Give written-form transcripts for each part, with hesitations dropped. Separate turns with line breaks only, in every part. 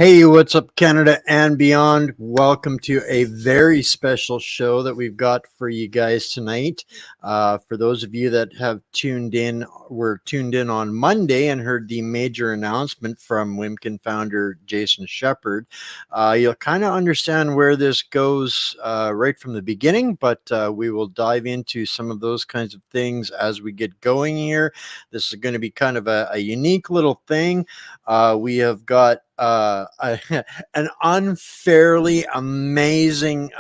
Hey, what's up, Canada and beyond? Welcome to a very special show that we've got for you guys tonight. For those of you that have were tuned in on Monday and heard the major announcement from Wimkin founder Jason Sheppard. You'll kind of understand where this goes right from the beginning, but we will dive into some of those kinds of things as we get going here. This is going to be kind of a unique little thing. We have got an unfairly amazing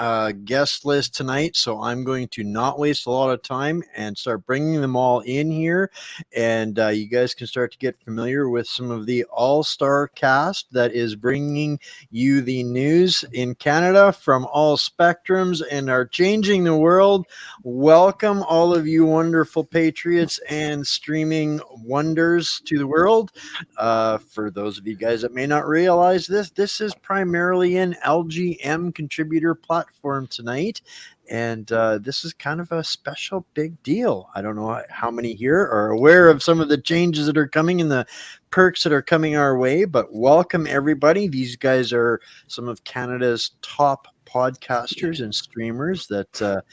guest list tonight. So I'm going to not waste a lot of time and start bringing them all in here. And you guys can start to get familiar with some of the all-star cast that is bringing you the news in Canada from all spectrums and are changing the world. Welcome, all of you wonderful patriots and streaming wonders to the world. For those of you guys that may not realize this is primarily an LGM contributor platform tonight. And this is kind of a special big deal. I don't know how many here are aware of some of the changes that are coming and the perks that are coming our way, but welcome everybody. These guys are some of Canada's top podcasters and streamers that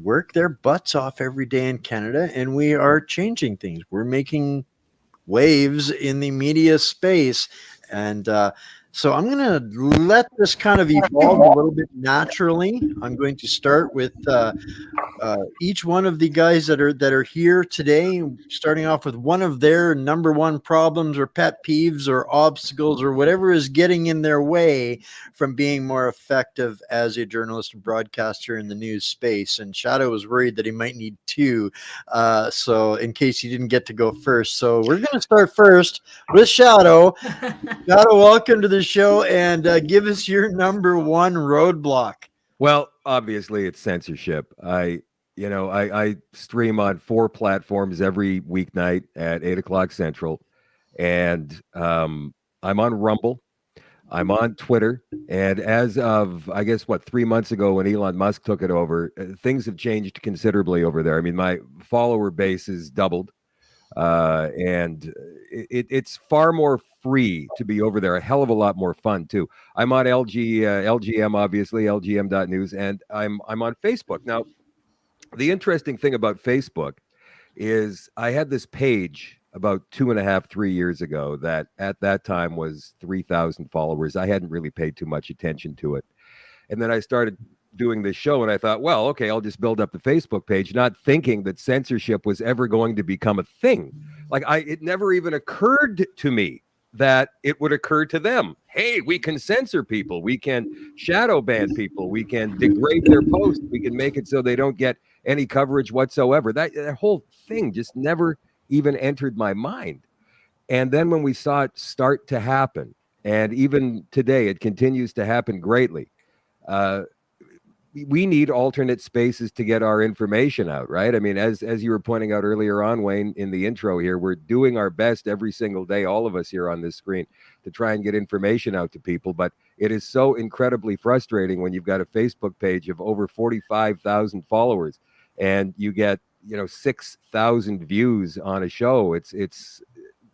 work their butts off every day in Canada, and we are changing things. We're making waves in the media space. And so I'm going to let this kind of evolve a little bit naturally. I'm going to start with each one of the guys that are here today, starting off with one of their number one problems or pet peeves or obstacles or whatever is getting in their way from being more effective as a journalist and broadcaster in the news space. And Shadow was worried that he might need two, so in case he didn't get to go first. So we're going to start first with Shadow. Shadow, welcome to the show, and give us your number one roadblock.
Well, obviously it's censorship. I stream on 4 platforms every weeknight at 8:00 Central, and I'm on Rumble, I'm on Twitter, and as of, I guess, 3 months ago when Elon Musk took it over, things have changed considerably over there. I mean, my follower base has doubled, and it's far more free to be over there, a hell of a lot more fun too. I'm on LGM, obviously, LGM.news, and I'm on Facebook. Now, the interesting thing about Facebook is I had this page about 2.5, 3 years ago that at that time was 3,000 followers. I hadn't really paid too much attention to it. And then I started doing this show and I thought, well, okay, I'll just build up the Facebook page, not thinking that censorship was ever going to become a thing. It never even occurred to me that it would occur to them. Hey, we can censor people. We can shadow ban people. We can degrade their posts. We can make it so they don't get any coverage whatsoever. That whole thing just never even entered my mind. And then when we saw it start to happen, and even today it continues to happen greatly, we need alternate spaces to get our information out, right? I mean, as you were pointing out earlier on, Wayne, in the intro here, we're doing our best every single day, all of us here on this screen, to try and get information out to people. But it is so incredibly frustrating when you've got a Facebook page of over 45,000 followers and you get 6,000 views on a show.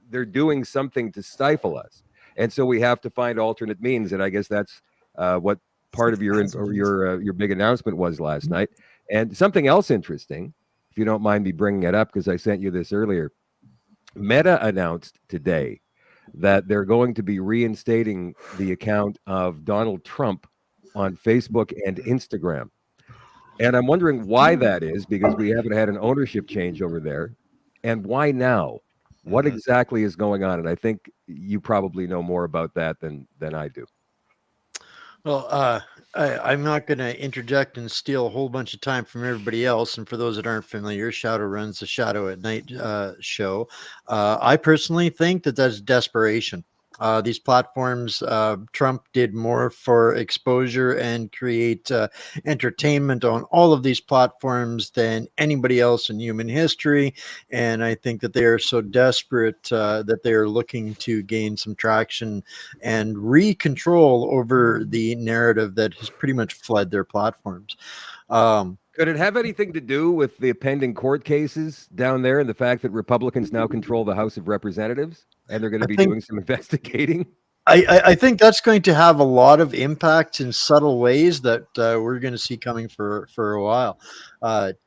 They're doing something to stifle us, and so we have to find alternate means. And I guess that's what part of your big announcement was last night. And something else interesting, if you don't mind me bringing it up, because I sent you this earlier. Meta announced today that they're going to be reinstating the account of Donald Trump on Facebook and Instagram. And I'm wondering why that is, because we haven't had an ownership change over there. And why now? What exactly is going on? And I think you probably know more about that than I do.
Well, I'm not going to interject and steal a whole bunch of time from everybody else. And for those that aren't familiar, Shadow runs the Shadow at Night show. I personally think that that's desperation. These platforms, Trump did more for exposure and create entertainment on all of these platforms than anybody else in human history. And I think that they are so desperate that they are looking to gain some traction and re-control over the narrative that has pretty much fled their platforms.
Could it have anything to do with the pending court cases down there and the fact that Republicans now control the House of Representatives and they're going to be doing some investigating?
I think that's going to have a lot of impact in subtle ways that we're going to see coming for a while.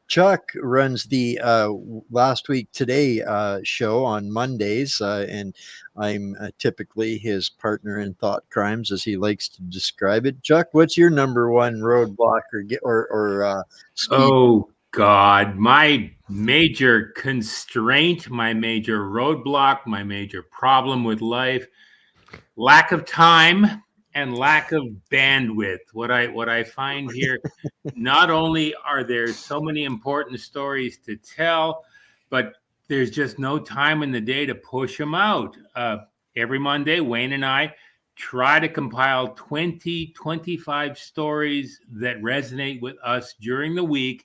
Chuck runs the Last Week Today show on Mondays, and I'm typically his partner in thought crimes, as he likes to describe it. Chuck, what's your number one roadblock or speed?
Oh God, my major constraint, my major roadblock, my major problem with life, lack of time and lack of bandwidth. What I find here, not only are there so many important stories to tell, but there's just no time in the day to push them out. Every Monday, Wayne and I try to compile 25 stories that resonate with us during the week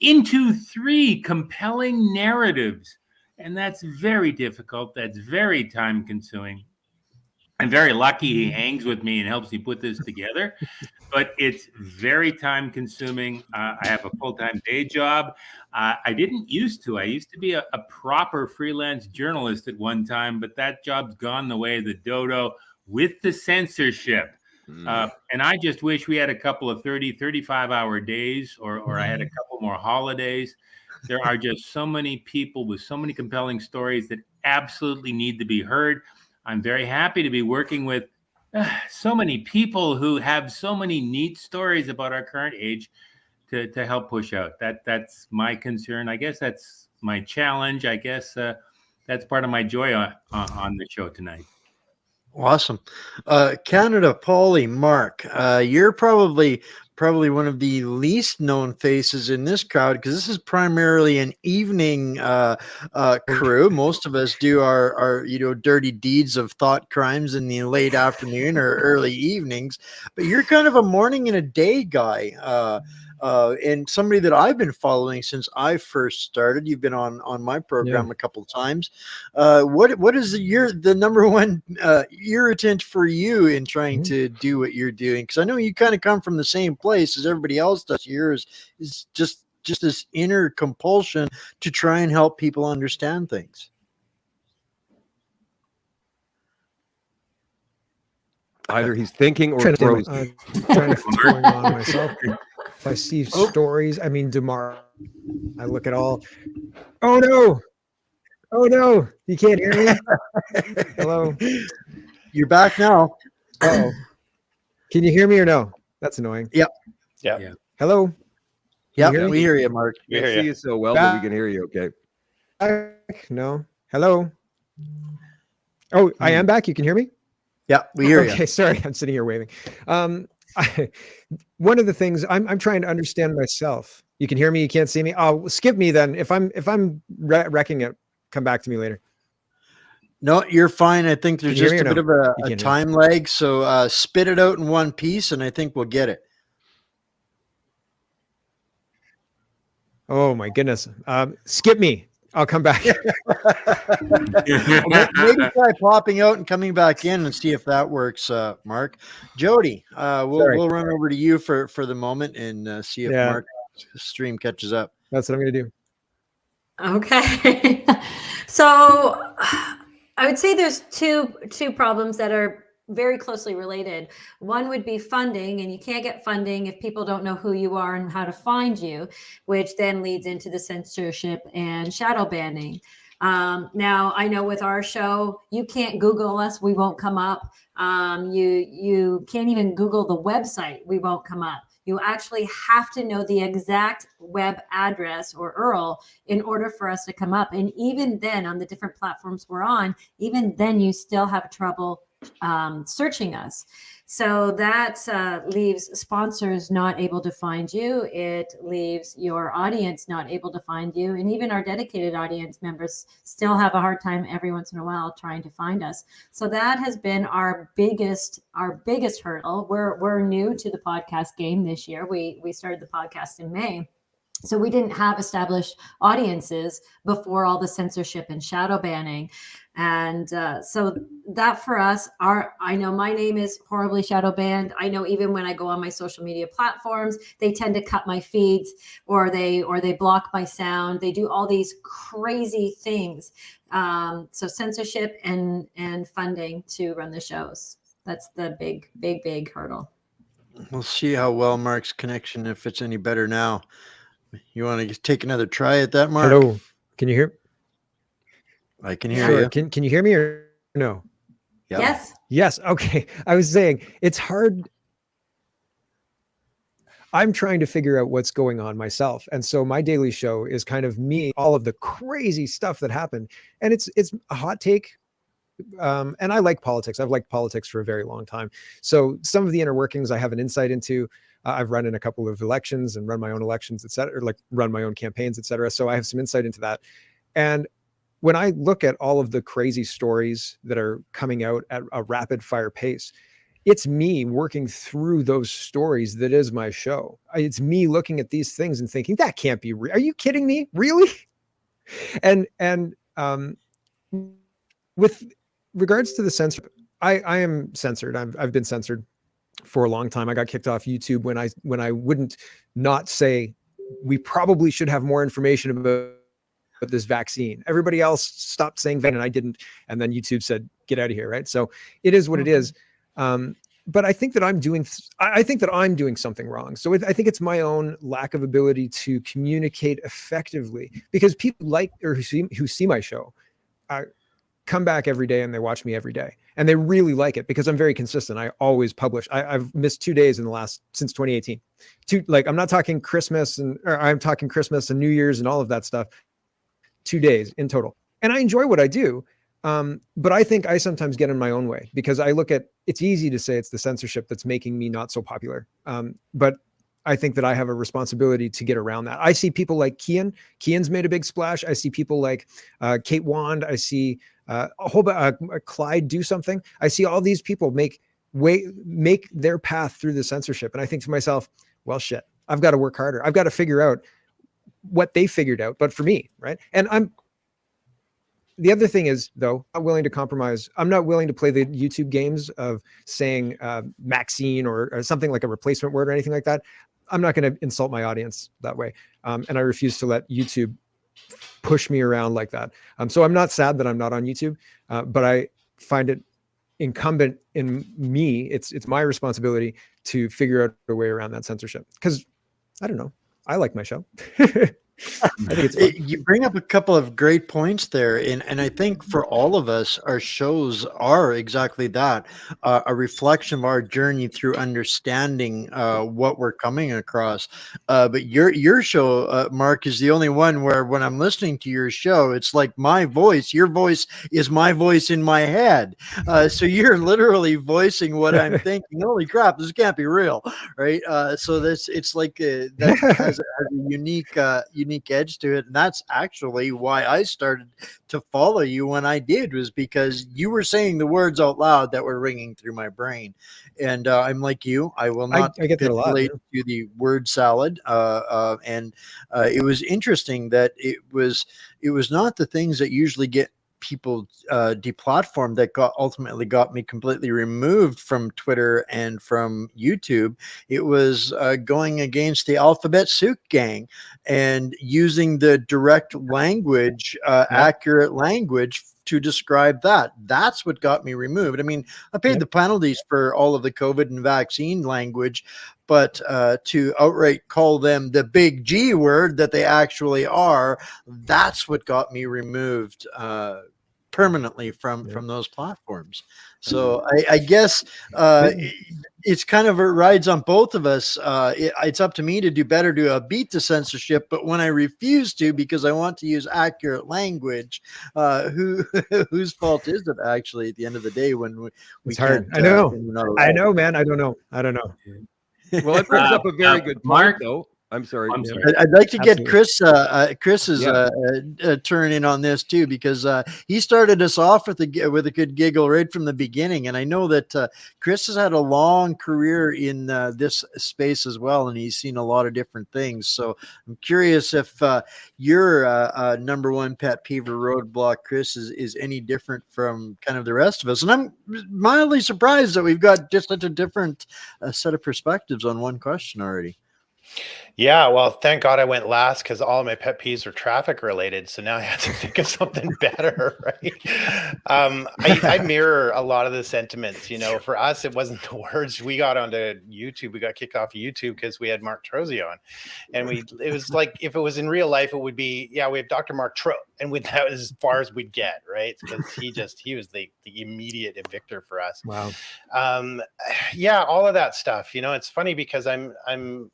into 3 compelling narratives. And that's very difficult. That's very time consuming. I'm very lucky he hangs with me and helps me put this together, but it's very time consuming. I have a full-time day job. I didn't used to. I used to be a proper freelance journalist at one time, but that job's gone the way of the dodo with the censorship. And I just wish we had a couple of 30, 35-hour days, or I had a couple more holidays. There are just so many people with so many compelling stories that absolutely need to be heard. I'm very happy to be working with so many people who have so many neat stories about our current age to help push out. That's my concern. I guess that's my challenge. I guess that's part of my joy on the show tonight.
Awesome. Canada, Paulie, Mark, you're probably one of the least known faces in this crowd, because this is primarily an evening crew. Most of us do our dirty deeds of thought crimes in the late afternoon or early evenings, but you're kind of a morning and a day guy. And somebody that I've been following since I first started. You've been on my program a couple of times. What is the number one irritant for you in trying to do what you're doing? Because I know you kind of come from the same place as everybody else does. Yours is just this inner compulsion to try and help people understand things.
Either he's thinking or
trying
frozen.
Trying to what's going on myself. If I see stories, I mean, tomorrow I look at all. Oh no, you can't hear me. Hello,
You're back now.
oh, can you hear me or no? That's annoying.
Yep.
Yeah.
Hello.
Yeah,
hear me?
we hear you, Mark.
We can't see you so well, but we can hear you okay.
No. Hello. Oh, I am back. You can hear me?
Yeah, we hear you.
Okay, sorry. I'm sitting here waving. One of the things I'm trying to understand myself. You can hear me. You can't see me. Oh, skip me then. If I'm wrecking it, come back to me later.
No, you're fine. I think there's just a bit of a
You can't hear
time lag. So spit it out in one piece, and I think we'll get it.
Oh my goodness. Skip me. I'll come back.
Maybe try popping out and coming back in and see if that works, Mark. Jody, we'll run over to you for the moment and see if Mark's stream catches up.
That's what I'm going to do.
Okay. So I would say there's two problems that are very closely related. One would be funding, and you can't get funding if people don't know who you are and how to find you, which then leads into the censorship and shadow banning. Now, I know with our show, you can't Google us, we won't come up. You can't even Google the website, we won't come up. You actually have to know the exact web address or URL in order for us to come up. And even then, on the different platforms we're on, even then you still have trouble searching us. So that leaves sponsors not able to find you. It leaves your audience not able to find you. And even our dedicated audience members still have a hard time every once in a while trying to find us. So that has been our biggest hurdle. We're new to the podcast game this year. We started the podcast in May. So we didn't have established audiences before all the censorship and shadow banning. And so that for us, I know my name is horribly shadow banned. I know even when I go on my social media platforms, they tend to cut my feeds or they block my sound. They do all these crazy things. So censorship and funding to run the shows. That's the big hurdle.
We'll see how well Mark's connection, if it's any better now. You want to take another try at that, Mark?
Hello, can you hear?
I can hear
Sure.
you.
Can you hear me or no?
Yeah.
Yes.
Yes. Okay. I was saying it's hard. I'm trying to figure out what's going on myself. And so my daily show is kind of me, all of the crazy stuff that happened. And it's a hot take. And I like politics. I've liked politics for a very long time. So some of the inner workings I have an insight into. I've run in a couple of elections and run my own elections, et cetera, like run my own campaigns, et cetera. So I have some insight into that. And when I look at all of the crazy stories that are coming out at a rapid fire pace, it's me working through those stories that is my show. It's me looking at these things and thinking, that can't be real. Are you kidding me? Really? And with regards to the censorship, I am censored. I've been censored for a long time. I got kicked off YouTube when I wouldn't not say we probably should have more information about this vaccine. Everybody else stopped saying vaccine and I didn't. And then YouTube said, get out of here. Right. So it is what it is. But I think that I'm doing something wrong. So I think it's my own lack of ability to communicate effectively, because people like, or who see my show, come back every day and they watch me every day and they really like it because I'm very consistent. I always publish. I've missed 2 days since 2018. I'm not talking Christmas I'm talking Christmas and New Year's and all of that stuff. 2 days in total. And I enjoy what I do. But I think I sometimes get in my own way because I look at, it's easy to say it's the censorship that's making me not so popular. But I think that I have a responsibility to get around that. I see people like Kian. Kian's made a big splash. I see people like Kate Wand. I see a whole Clyde do something. I see all these people make their path through the censorship. And I think to myself, well, shit, I've got to work harder. I've got to figure out what they figured out, but for me, right? And the other thing is, though, I'm willing to compromise. I'm not willing to play the YouTube games of saying Maxine or something like a replacement word or anything like that. I'm not going to insult my audience that way. And I refuse to let YouTube push me around like that. So I'm not sad that I'm not on YouTube, but I find it incumbent in me. It's my responsibility to figure out a way around that censorship. Because I don't know. I like my show. I think it's fun.
You bring up a couple of great points there, and I think for all of us, our shows are exactly that, a reflection of our journey through understanding what we're coming across. But your show, Mark, is the only one where when I'm listening to your show, it's like my voice. Your voice is my voice in my head. So you're literally voicing what I'm thinking. Holy crap, this can't be real, right? So it's like that has a unique edge to it, and that's actually why I started to follow you when I did, was because you were saying the words out loud that were ringing through my brain. And I'm like you, I will not
I get that a lot,
relate to the word salad. And it was interesting that it was not the things that usually get people deplatformed that ultimately got me completely removed from Twitter and from YouTube. It was going against the Alphabet Soup gang and using the direct language, accurate language to describe that. That's what got me removed. I mean, I paid the penalties for all of the COVID and vaccine language, but to outright call them the big G word that they actually are, that's what got me removed permanently from those platforms. So I guess it's kind of, it rides on both of us. It's up to me to do better to beat the censorship, but when I refuse to because I want to use accurate language, whose fault is it actually at the end of the day when we
it's hard.
can't,
I know, man. I don't know.
Well, it brings up a very good point,
Mark,
though. I'm sorry.
I'd like to get
Absolutely.
Chris's turn in on this too, because he started us off with a good giggle right from the beginning, and I know that Chris has had a long career in this space as well, and he's seen a lot of different things. So I'm curious if your number one pet peeve or roadblock, Chris, is any different from kind of the rest of us. And I'm mildly surprised that we've got just such a different set of perspectives on one question already.
Yeah, well, thank God I went last because all of my pet peeves are traffic related. So now I have to think of something better, right? I mirror a lot of the sentiments. For us, it wasn't the words. We got onto YouTube. We got kicked off of YouTube because we had Mark Trozy on, and it was like if it was in real life, it would be we have Dr. Mark Tro, and that was as far as we'd get, right? Because he was the immediate evictor for us.
Wow.
All of that stuff. It's funny because I'm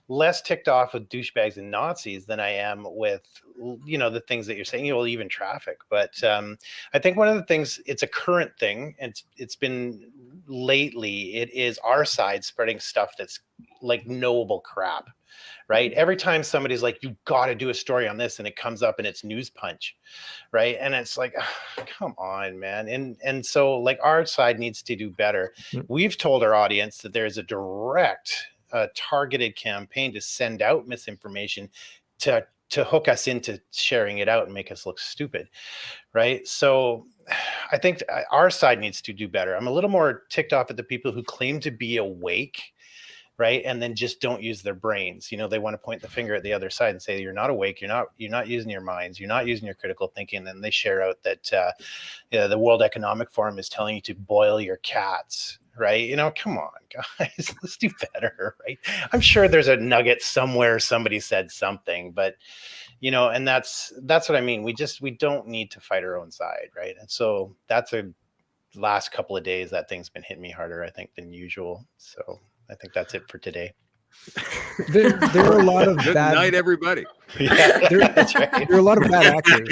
less ticked off with douchebags and Nazis than I am with, the things that you're saying, even traffic. But I think one of the things, it's a current thing, and it's been lately, it is our side spreading stuff that's like knowable crap, right? Every time somebody's like, you got to do a story on this, and it comes up and it's News Punch, right? And it's like, come on, man. And so like our side needs to do better. We've told our audience that there's a direct targeted campaign to send out misinformation to hook us into sharing it out and make us look stupid, right? So I think our side needs to do better. I'm a little more ticked off at the people who claim to be awake, right, and then just don't use their brains. They want to point the finger at the other side and say you're not awake, you're not using your minds, you're not using your critical thinking. And they share out that the World Economic Forum is telling you to boil your cats, right? Come on, guys, let's do better, right? I'm sure there's a nugget somewhere, somebody said something, but and that's what I mean. We don't need to fight our own side, right? And so that's a last couple of days that thing's been hitting me harder, I think, than usual. So I think that's it for today.
There are a lot of
Good
bad
night, everybody.
That's right.
There are a lot of bad actors.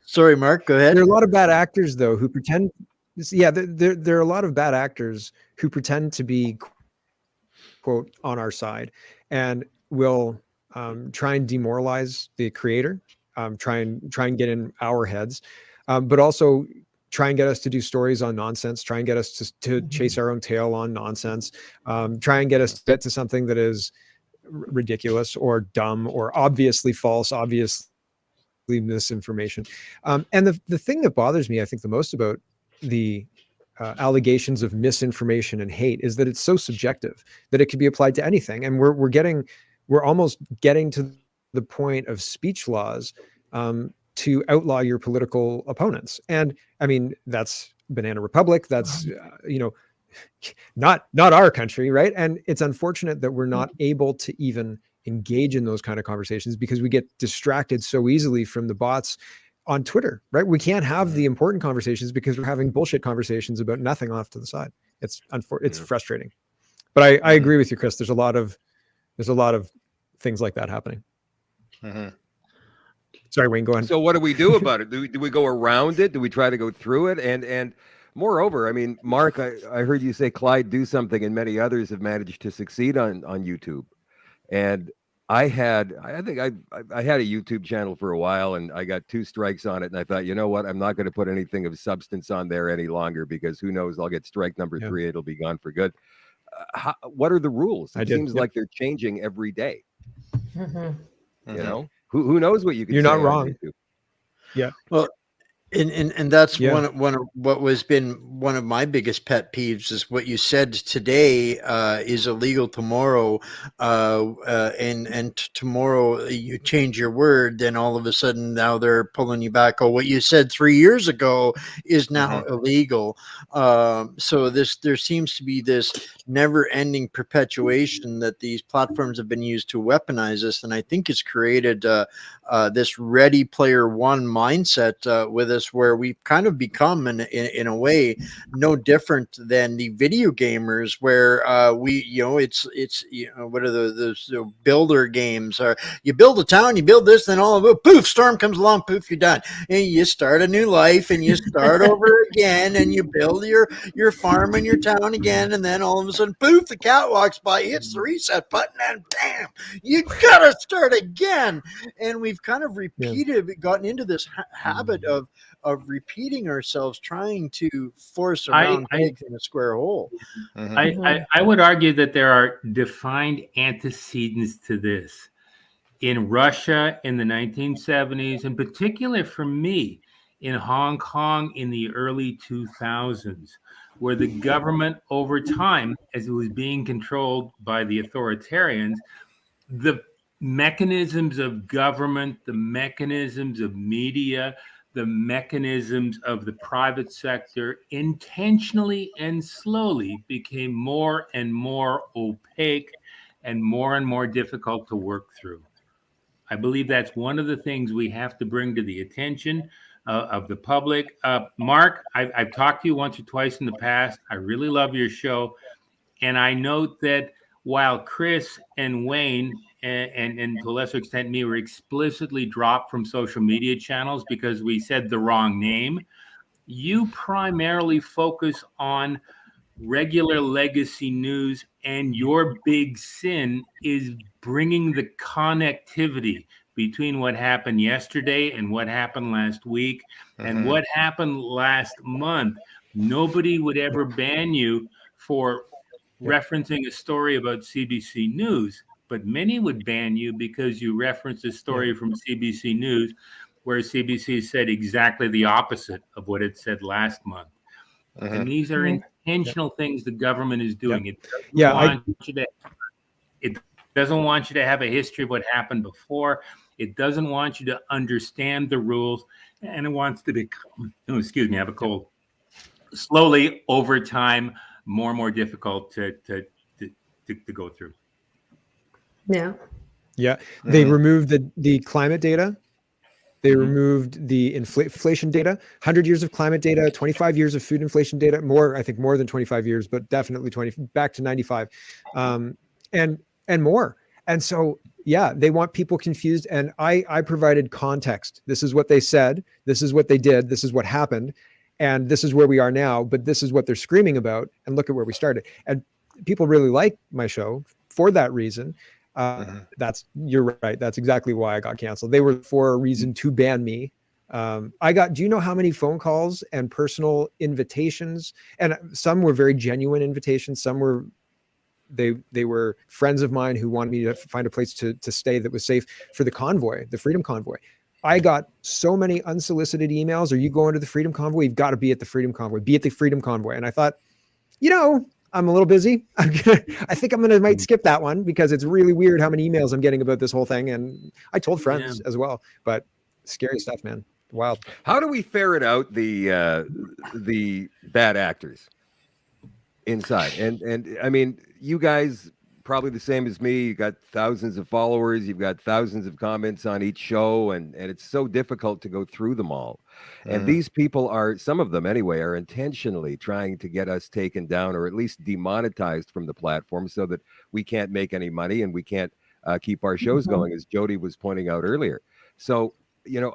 Sorry, Mark, go ahead.
There are a lot of bad actors though who pretend. There are a lot of bad actors who pretend to be, quote, on our side, and will try and demoralize the creator, try and get in our heads, but also try and get us to do stories on nonsense, try and get us to chase our own tail on nonsense, try and get us to get to something that is ridiculous or dumb or obviously false, obviously misinformation. And the thing that bothers me, I think, the most about the allegations of misinformation and hate is that it's so subjective that it can be applied to anything. And we're almost getting to the point of speech laws to outlaw your political opponents. And I mean, that's Banana Republic. That's, not our country, right? And it's unfortunate that we're not able to even engage in those kind of conversations because we get distracted so easily from the bots on Twitter, right? We can't have the important conversations because we're having bullshit conversations about nothing off to the side. It's frustrating. But I agree with you, Chris. There's a lot of things like that happening.
Mm-hmm.
Sorry, Wayne, go ahead.
So what do we do about it? Do we go around it? Do we try to go through it? And moreover, I mean, Mark, I heard you say Clyde Do Something and many others have managed to succeed on YouTube. And I had a YouTube channel for a while and I got 2 strikes on it. And I thought, you know what? I'm not going to put anything of substance on there any longer because who knows? I'll get strike number 3. It'll be gone for good. What are the rules? It seems like they're changing every day.
Mm-hmm.
You know, who knows what you can say.
You're not wrong. Yeah.
Well, and that's one of what was been one of my biggest pet peeves is what you said today is illegal tomorrow, and tomorrow you change your word, then all of a sudden now they're pulling you back. Oh, what you said 3 years ago is now illegal. So there seems to be this never-ending perpetuation that these platforms have been used to weaponize us, and I think it's created this Ready Player One mindset with us, where we've kind of become in a way no different than the video gamers, where it's what are the builder games? Or you build a town, you build this, then all of it, poof, storm comes along, poof, you're done, and you start a new life and you start over again, and you build your farm and your town again, and then all of a sudden, poof, the cat walks by, hits the reset button, and bam, you gotta start again. And we've kind of gotten into this habit of repeating ourselves, trying to force a round peg in a square hole.
I would argue that there are defined antecedents to this. In Russia in the 1970s, in particular for me, in Hong Kong in the early 2000s, where the government over time, as it was being controlled by the authoritarians, the mechanisms of government, the mechanisms of media, the mechanisms of the private sector intentionally and slowly became more and more opaque and more difficult to work through. I believe that's one of the things we have to bring to the attention of the public. Mark, I've talked to you once or twice in the past. I really love your show. And I note that while Chris and Wayne and to a lesser extent me were explicitly dropped from social media channels because we said the wrong name, you primarily focus on regular legacy news, and your big sin is bringing the connectivity between what happened yesterday and what happened last week and what happened last month. Nobody would ever ban you for referencing a story about CBC News, but many would ban you because you referenced a story from CBC News where CBC said exactly the opposite of what it said last month. And these are intentional things the government is doing. It doesn't want you to have a history of what happened before. It doesn't want you to understand the rules, and it wants to become, excuse me, I have a cold. Slowly, over time, more and more difficult to go through.
Yeah.
Yeah. They removed the climate data. They removed the inflation data, 100 years of climate data, 25 years of food inflation data, I think more than 25 years, but definitely 20, back to 95, and more. And so, yeah, they want people confused. And I provided context. This is what they said. This is what they did. This is what happened. And this is where we are now, but this is what they're screaming about. And look at where we started. And people really like my show for that reason. You're right. That's exactly why I got canceled. They were for a reason to ban me. Do you know how many phone calls and personal invitations? And some were very genuine invitations. Some were, they were friends of mine who wanted me to find a place to stay that was safe for the convoy, the Freedom Convoy. I got so many unsolicited emails. Are you going to the Freedom Convoy? You've got to be at the Freedom Convoy. Be at the Freedom Convoy. And I thought, I'm a little busy. I think might skip that one because it's really weird how many emails I'm getting about this whole thing. And I told friends as well, but scary stuff, man. Wild.
How do we ferret out the bad actors inside? And I mean, you guys probably the same as me. You got thousands of followers. You've got thousands of comments on each show, and it's so difficult to go through them all. And these people some of them anyway, are intentionally trying to get us taken down or at least demonetized from the platform so that we can't make any money and we can't keep our shows going, as Jody was pointing out earlier. So,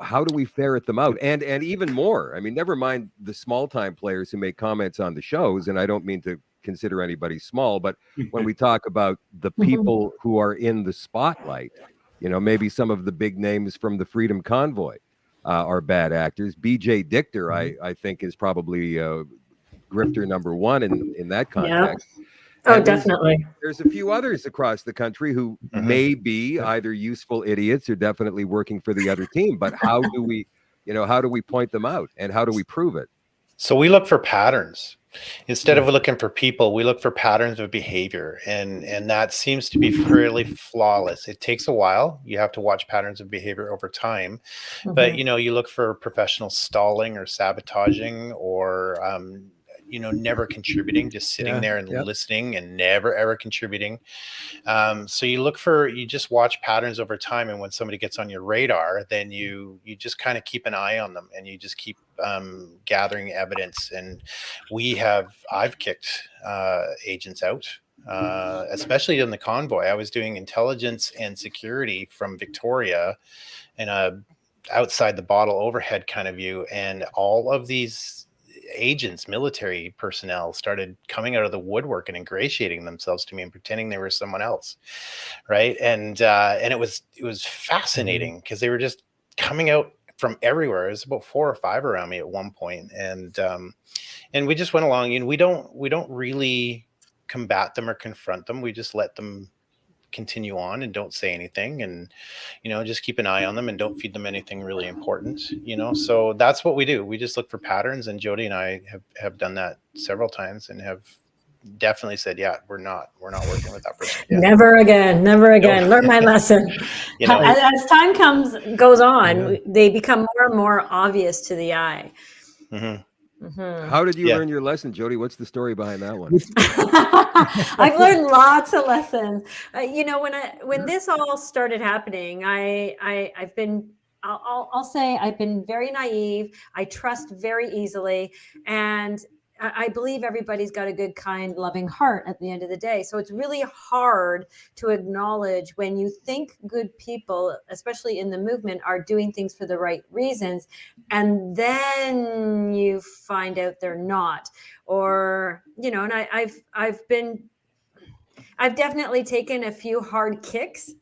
how do we ferret them out? And even more, I mean, never mind the small time players who make comments on the shows. And I don't mean to consider anybody small, but when we talk about the people who are in the spotlight, maybe some of the big names from the Freedom Convoy are bad actors. BJ Dichter, I think, is probably grifter number one in that context.
Yeah. Oh, definitely.
There's a few others across the country who may be either useful idiots or definitely working for the other team. But how do we point them out, and how do we prove it?
So we look for patterns. Instead of looking for people, we look for patterns of behavior, and that seems to be fairly flawless. It takes a while. You have to watch patterns of behavior over time, but you look for professional stalling or sabotaging, or never contributing, just sitting there and listening and never ever contributing. So you just watch patterns over time, and when somebody gets on your radar, then you just kind of keep an eye on them, and you just keep gathering evidence. And I've kicked agents out, especially in the convoy. I was doing intelligence and security from Victoria in a outside the bottle overhead kind of view, and all of these agents, military personnel, started coming out of the woodwork and ingratiating themselves to me and pretending they were someone else, right? And it was fascinating because they were just coming out from everywhere. It was about 4 or 5 around me at one point, and we just went along. And we don't really combat them or confront them. We just let them continue on and don't say anything, and just keep an eye on them and don't feed them anything really important. So that's what we do. We just look for patterns, and Jody and I have done that several times and have definitely said, yeah, we're not working with that person again.
Never again. Learn my lesson. As time goes on, they become more and more obvious to the eye.
Mm-hmm.
Mm-hmm.
How did you learn your lesson, Jody? What's the story behind that one?
I've learned lots of lessons. When this all started happening, I've been very naive. I trust very easily, and I believe everybody's got a good, kind, loving heart at the end of the day. So it's really hard to acknowledge when you think good people, especially in the movement, are doing things for the right reasons, and then you find out they're not. Or, and I've definitely taken a few hard kicks.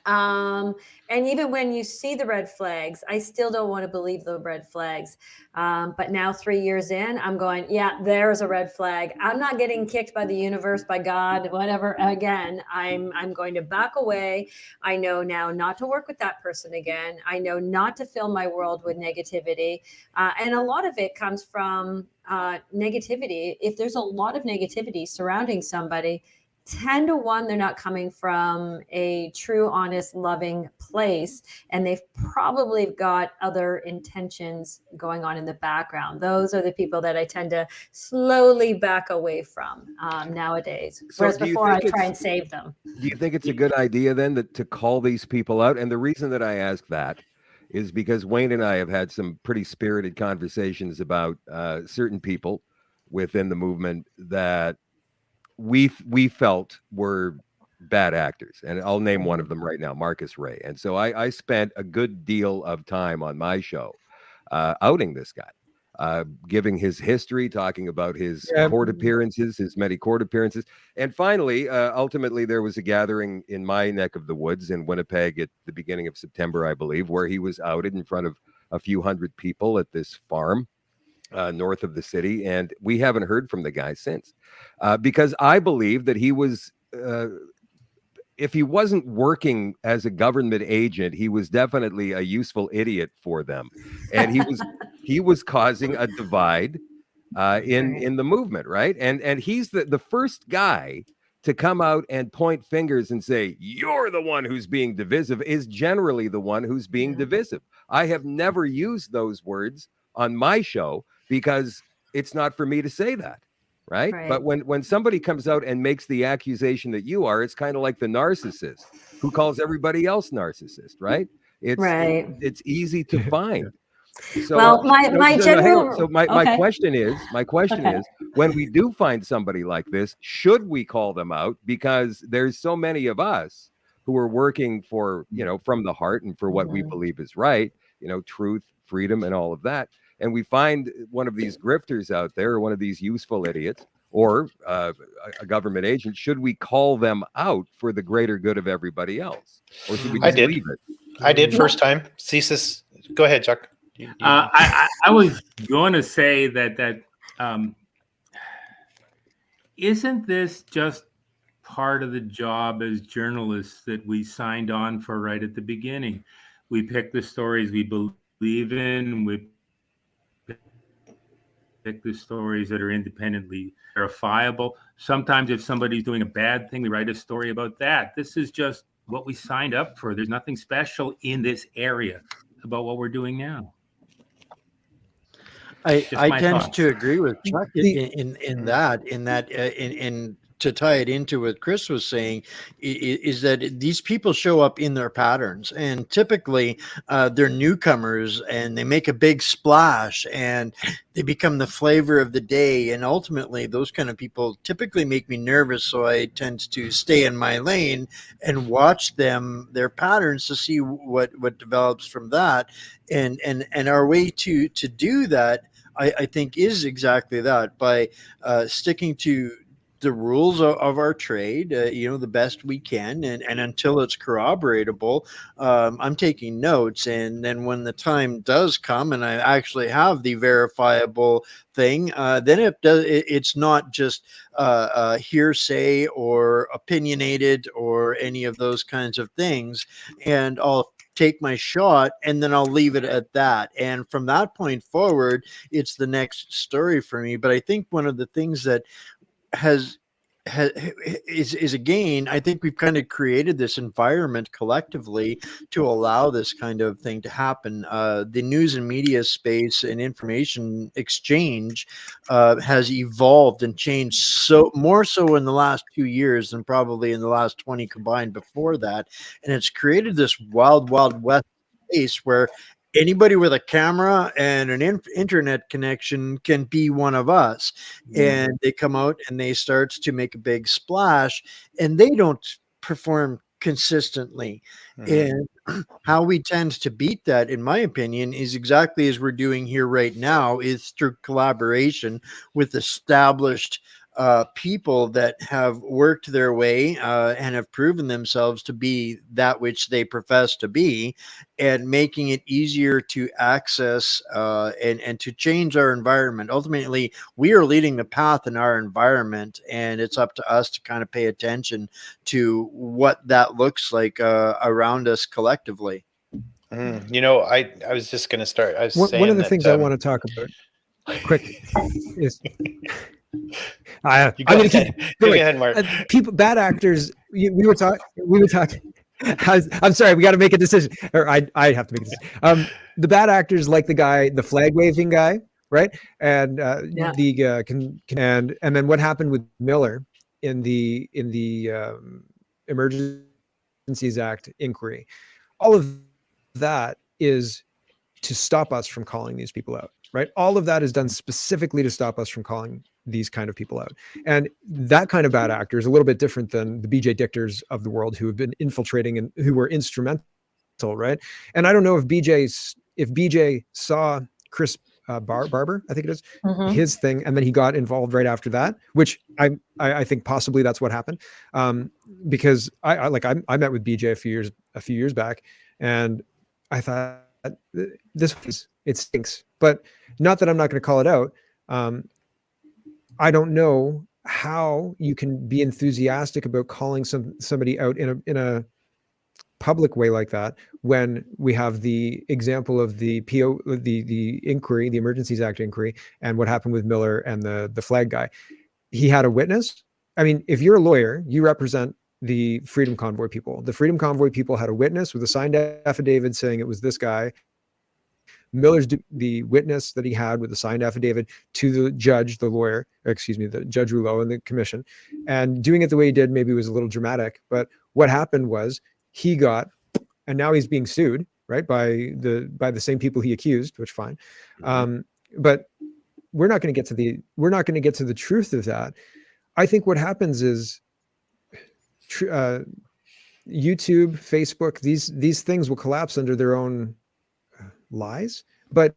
And even when you see the red flags, I still don't want to believe the red flags. But now 3 years in, I'm going, yeah, there's a red flag. I'm not getting kicked by the universe, by God, whatever. Again, I'm going to back away. I know now not to work with that person again. I know not to fill my world with negativity. And a lot of it comes from negativity. If there's a lot of negativity surrounding somebody, 10 to 1, they're not coming from a true, honest, loving place. And they've probably got other intentions going on in the background. Those are the people that I tend to slowly back away from nowadays. Whereas before I try and save them.
Do you think it's a good idea then to call these people out? And the reason that I ask that is because Wayne and I have had some pretty spirited conversations about certain people within the movement that we felt were bad actors, and I'll name one of them right now, Marcus Ray. And so I spent a good deal of time on my show outing this guy, giving his history, talking about his court appearances, his many court appearances. And finally, ultimately, there was a gathering in my neck of the woods in Winnipeg at the beginning of September, I believe, where he was outed in front of a few hundred people at this farm north of the city. And we haven't heard from the guy since, because I believe that he was, if he wasn't working as a government agent, he was definitely a useful idiot for them. And he was causing a divide in the movement, right? And he's the first guy to come out and point fingers and say, you're the one who's being divisive, is generally the one who's being divisive. I have never used those words on my show because it's not for me to say that, right? But when somebody comes out and makes the accusation that you are, it's kind of like the narcissist who calls everybody else narcissist, right? It's easy to find. So,
well, my
question is, when we do find somebody like this, should we call them out? Because there's so many of us who are working for, from the heart and for what we believe is right, truth, freedom, and all of that. And we find one of these grifters out there, or one of these useful idiots, or a government agent. Should we call them out for the greater good of everybody else? Or should we just leave it?
I did first time. Thesis. Go ahead, Chuck.
I was going to say that isn't this just part of the job as journalists that we signed on for right at the beginning? We pick the stories we believe in. We pick the stories that are independently verifiable. Sometimes if somebody's doing a bad thing, we write a story about that. This is just what we signed up for. There's nothing special in this area about what we're doing now.
I tend to agree with Chuck in to tie it into what Chris was saying, is that these people show up in their patterns, and typically they're newcomers, and they make a big splash, and they become the flavor of the day. And ultimately, those kind of people typically make me nervous, so I tend to stay in my lane and watch their patterns to see what develops from that. And our way to do that, I think, is exactly that, by sticking to the rules of our trade, the best we can, and until it's corroboratable, I'm taking notes. And then when the time does come, and I actually have the verifiable thing, then it's not just hearsay or opinionated or any of those kinds of things. And I'll take my shot and then I'll leave it at that. And from that point forward, it's the next story for me. But I think one of the things that is again, I think we've kind of created this environment collectively to allow this kind of thing to happen. The news and media space and information exchange has evolved and changed so more so in the last 2 years than probably in the last 20 combined before that. And it's created this wild west space where anybody with a camera and an internet connection can be one of us. And they come out and they start to make a big splash, and they don't perform consistently. And how we tend to beat that, in my opinion, is exactly as we're doing here right now, is through collaboration with established people that have worked their way and have proven themselves to be that which they profess to be, and making it easier to access and to change our environment. Ultimately, we are leading the path in our environment, and it's up to us to kind of pay attention to what that looks like around us collectively.
I was just going to start. I was saying
one of the things I want to talk about quick is I'm going to keep going.
Go ahead, Mark.
Bad actors. We were talking. I'm sorry. We got to make a decision, or I have to make a decision. The bad actors, like the flag waving guy, right? And and then what happened with Miller in the Emergencies Act inquiry. All of that is to stop us from calling these people out, right? All of that is done specifically to stop us from calling these kind of people out. And that kind of bad actor is a little bit different than the BJ Dichters of the world who have been infiltrating and who were instrumental, right? And I don't know if BJ saw Chris Barber, I think it is, his thing, and then he got involved right after that, which I think possibly that's what happened. Because I met with BJ a few years back, and I thought, it stinks, but not that I'm not going to call it out. I don't know how you can be enthusiastic about calling somebody out in a public way like that when we have the example of the inquiry, the Emergencies Act inquiry, and what happened with Miller and the flag guy. He had a witness. I mean, if you're a lawyer, you represent the Freedom Convoy people. The Freedom Convoy people had a witness with a signed affidavit saying it was this guy. Miller's the witness that he had with a signed affidavit to the judge, the Judge Rouleau and the commission, and doing it the way he did maybe was a little dramatic. But what happened was and now he's being sued, right, by the same people he accused, which fine. But we're not going to get to the truth of that. I think what happens is YouTube, Facebook, these things will collapse under their own lies, but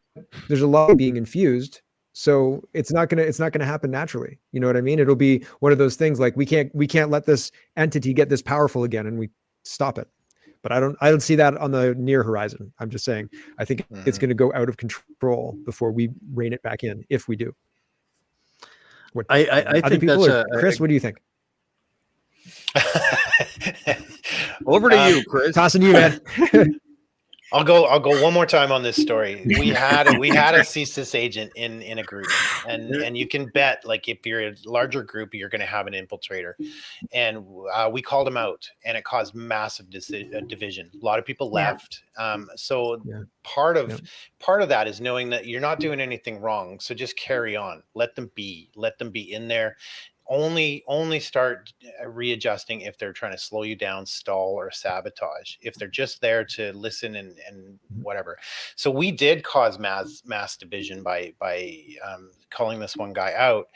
there's a lot being infused, so it's not gonna happen naturally. You know what I mean? It'll be one of those things like we can't let this entity get this powerful again, and we stop it. But I don't see that on the near horizon. I'm just saying I think it's going to go out of control before we rein it back in, if we do.
I think that's
Chris, what do you think?
Over to you, Chris.
Tossing you, man.
I'll go one more time on this story. We had a CSIS agent in a group, and you can bet, like, if you're a larger group, you're going to have an infiltrator. And we called him out, and it caused massive division. A lot of people left. Part of that is knowing that you're not doing anything wrong. So just carry on. Let them be in there. Only start readjusting if they're trying to slow you down, stall, or sabotage. If they're just there to listen and whatever. So we did cause mass division by calling this one guy out.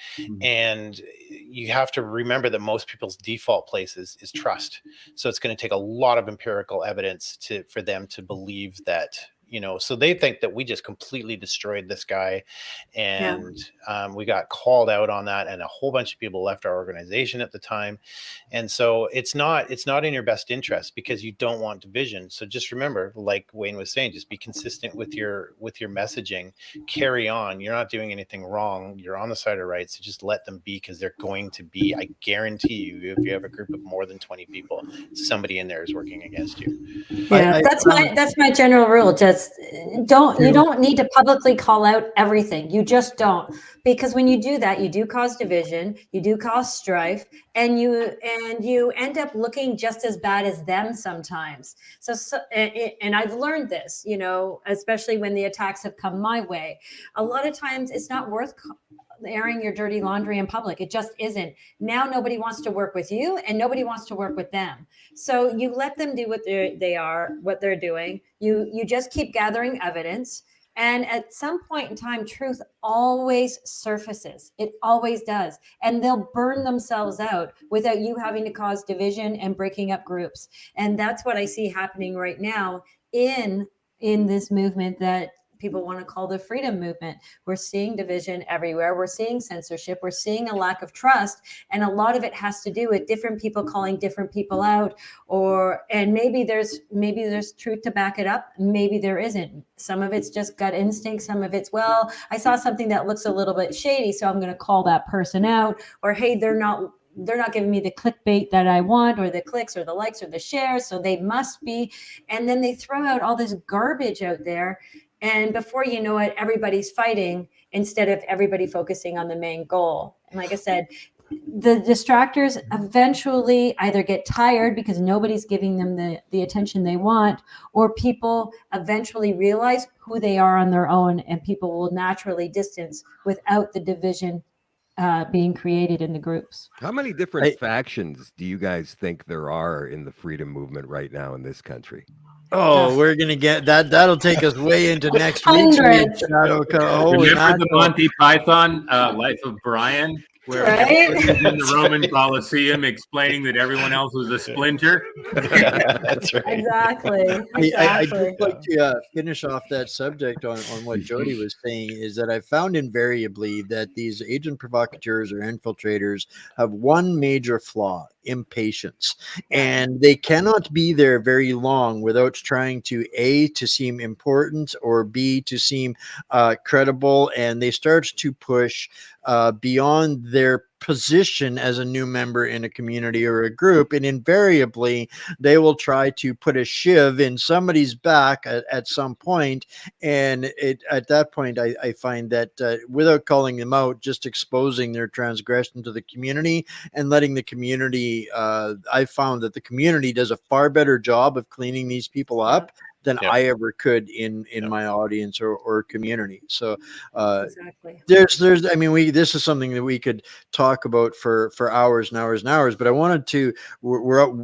And you have to remember that most people's default place is trust. So it's going to take a lot of empirical evidence for them to believe that you know, so they think that we just completely destroyed this guy, and we got called out on that, and a whole bunch of people left our organization at the time. And so it's not in your best interest, because you don't want division. So just remember, like Wayne was saying, just be consistent with your messaging, carry on. You're not doing anything wrong, you're on the side of right. So just let them be, because they're going to be, I guarantee you, if you have a group of more than 20 people, somebody in there is working against you.
Yeah, that's my general rule. Just you don't need to publicly call out everything. You just don't, because when you do that, you do cause division, you do cause strife, and you end up looking just as bad as them sometimes. And I've learned this, you know, especially when the attacks have come my way. A lot of times, it's not worth airing your dirty laundry in public. It just isn't. Now nobody wants to work with you, and nobody wants to work with them. So you let them do what they're doing. You just keep gathering evidence. And at some point in time, truth always surfaces. It always does. And they'll burn themselves out without you having to cause division and breaking up groups. And that's what I see happening right now in this movement that people want to call the freedom movement. We're seeing division everywhere. We're seeing censorship. We're seeing a lack of trust. And a lot of it has to do with different people calling different people out, and maybe there's truth to back it up. Maybe there isn't. Some of it's just gut instinct. Some of it's, well, I saw something that looks a little bit shady, so I'm going to call that person out. Or, hey, they're not giving me the clickbait that I want, or the clicks or the likes or the shares, so they must be. And then they throw out all this garbage out there. And before you know it, everybody's fighting instead of everybody focusing on the main goal. And like I said, the distractors eventually either get tired because nobody's giving them the attention they want, or people eventually realize who they are on their own, and people will naturally distance without the division being created in the groups.
How many different factions do you guys think there are in the freedom movement right now in this country?
Oh, we're gonna get that. That'll take us way into next week's
Hundreds.
Shadow.
Remember the Monty Python Life of Brian, where
Right?
he was in the Roman Colosseum explaining that everyone else was a splinter?
That's right.
Exactly.
I'd just like to finish off that subject on what Jody was saying, is that I found invariably that these agent provocateurs or infiltrators have one major flaw: impatience. And they cannot be there very long without trying to A, to seem important, or B, to seem credible. And they start to push beyond their position as a new member in a community or a group, and invariably they will try to put a shiv in somebody's back at some point. And at that point, I find that without calling them out, just exposing their transgression to the community and letting the community, I found that the community does a far better job of cleaning these people up than I ever could in my audience or community. So
Exactly.
there's I mean, this is something that we could talk about for hours and hours and hours, but I wanted to,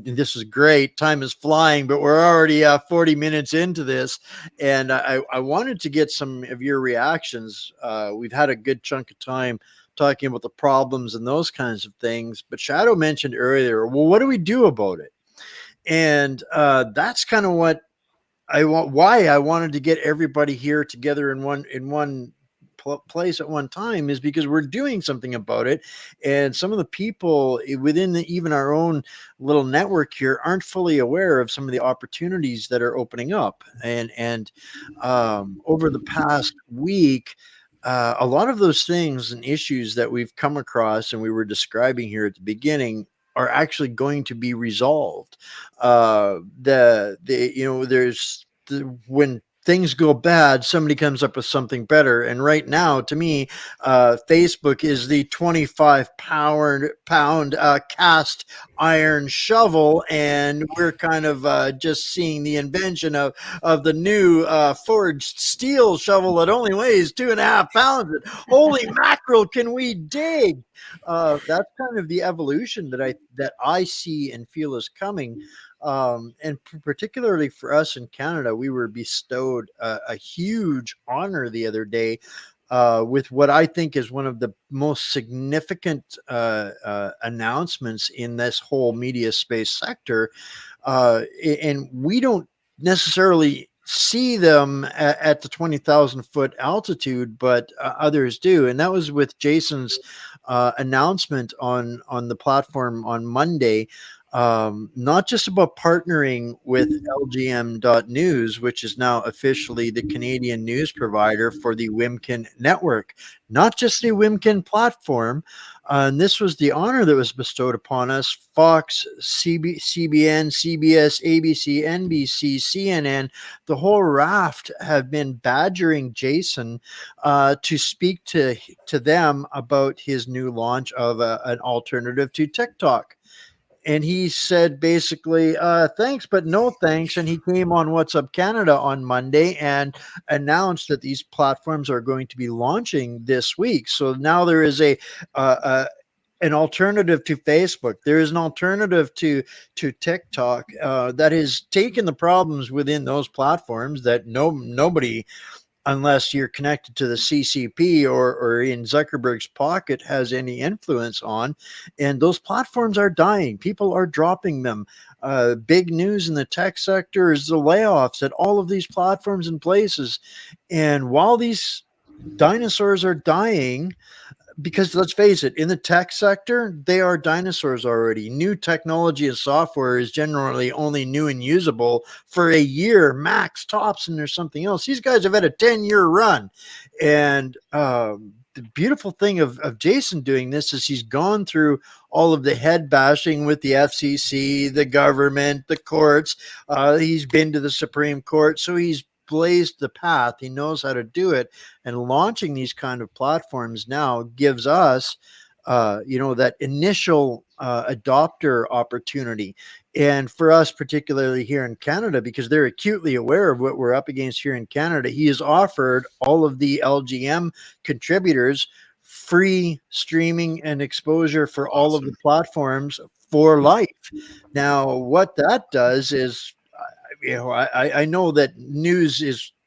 this is great, time is flying, but we're already 40 minutes into this, and I wanted to get some of your reactions. We've had a good chunk of time talking about the problems and those kinds of things, but Shadow mentioned earlier, well, what do we do about it? And that's kind of what why I wanted to get everybody here together in one place at one time, is because we're doing something about it. And some of the people within even our own little network here aren't fully aware of some of the opportunities that are opening up. And over the past week, a lot of those things and issues that we've come across and we were describing here at the beginning are actually going to be resolved. When things go bad, somebody comes up with something better. And right now, to me, Facebook is the 25-pound cast iron shovel, and we're kind of just seeing the invention of the new forged steel shovel that only weighs 2.5 pounds. And holy mackerel, can we dig? That's kind of the evolution that I see and feel is coming. And particularly for us in Canada, we were bestowed a huge honor the other day with what I think is one of the most significant announcements in this whole media space sector. And we don't necessarily see them at the 20,000 foot altitude, but others do. And that was with Jason's announcement on the platform on Monday. Not just about partnering with LGM.news, which is now officially the Canadian news provider for the Wimkin network, not just the Wimkin platform. And this was the honor that was bestowed upon us. Fox, CBN, CBS, ABC, NBC, CNN, the whole raft have been badgering Jason to speak to them about his new launch of an alternative to TikTok. And he said basically, thanks, but no thanks. And he came on What's Up Canada on Monday and announced that these platforms are going to be launching this week. So now there is an alternative to Facebook. There is an alternative to TikTok that has taken the problems within those platforms that nobody, unless you're connected to the CCP or in Zuckerberg's pocket, has any influence on. And those platforms are dying. People are dropping them. Big news in the tech sector is the layoffs at all of these platforms and places. And while these dinosaurs are dying, because let's face it, in the tech sector, they are dinosaurs already. New technology and software is generally only new and usable for a year max tops, and there's something else. These guys have had a 10-year run. And the beautiful thing of Jason doing this is he's gone through all of the head bashing with the FCC, the government, the courts. He's been to the Supreme Court. So he's blazed the path. He knows how to do it, and launching these kind of platforms now gives us that initial adopter opportunity. And for us, particularly here in Canada, because they're acutely aware of what we're up against here in Canada, he has offered all of the LGM contributors free streaming and exposure for all of the platforms for life. Now, what that does is, I know that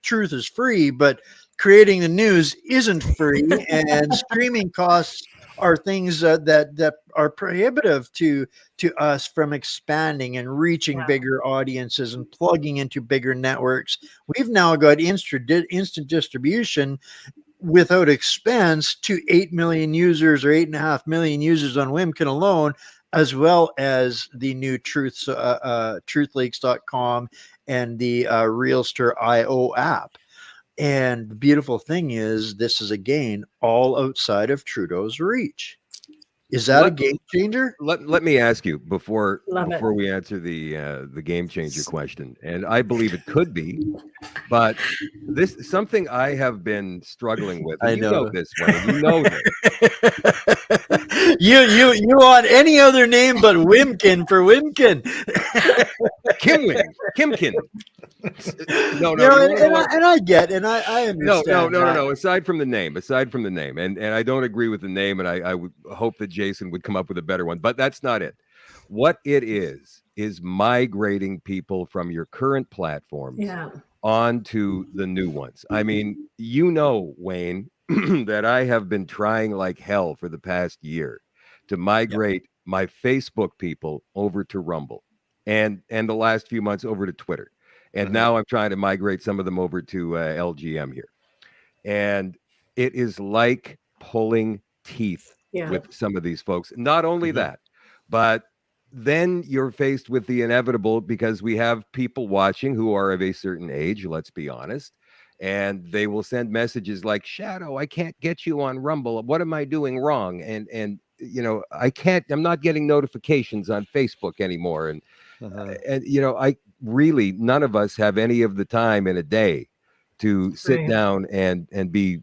truth is free, but creating the news isn't free, and streaming costs are things that are prohibitive to us from expanding and reaching bigger audiences and plugging into bigger networks. We've now got instant distribution without expense to 8 million users or 8.5 million users on Wimkin alone, as well as the new truthleaks.com and the Realster.io app. And the beautiful thing is, this is again all outside of Trudeau's reach. Is that a game changer?
Let me ask you before we answer the game changer question, and I believe it could be, but this is something I have been struggling with. And you know this, Wayne. You know this.
you want any other name but Wimkin for Wimkin?
Kimkin. No,
and I get, and I understand.
No. Aside from the name, and I don't agree with the name, and I would hope that Jason would come up with a better one, but that's not it. What it is migrating people from your current platforms onto the new ones. I mean, Wayne, that I have been trying like hell for the past year to migrate my Facebook people over to Rumble, and the last few months over to Twitter. And now I'm trying to migrate some of them over to LGM here. And it is like pulling teeth with some of these folks. Not only that, but then you're faced with the inevitable, because we have people watching who are of a certain age, let's be honest, and they will send messages like, Shadow, I can't get you on Rumble. What am I doing wrong? And I'm not getting notifications on Facebook anymore. And I really, none of us have any of the time in a day to sit down and be,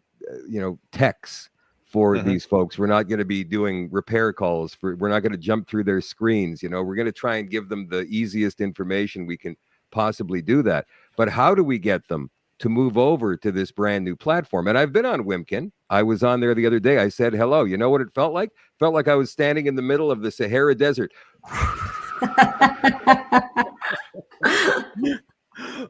techs for these folks. We're not going to be doing repair calls we're not going to jump through their screens. We're going to try and give them the easiest information we can possibly do that. But how do we get them to move over to this brand new platform? And I've been on Wimkin. I was on there the other day. I said hello. You know what it felt like? Felt like I was standing in the middle of the Sahara Desert.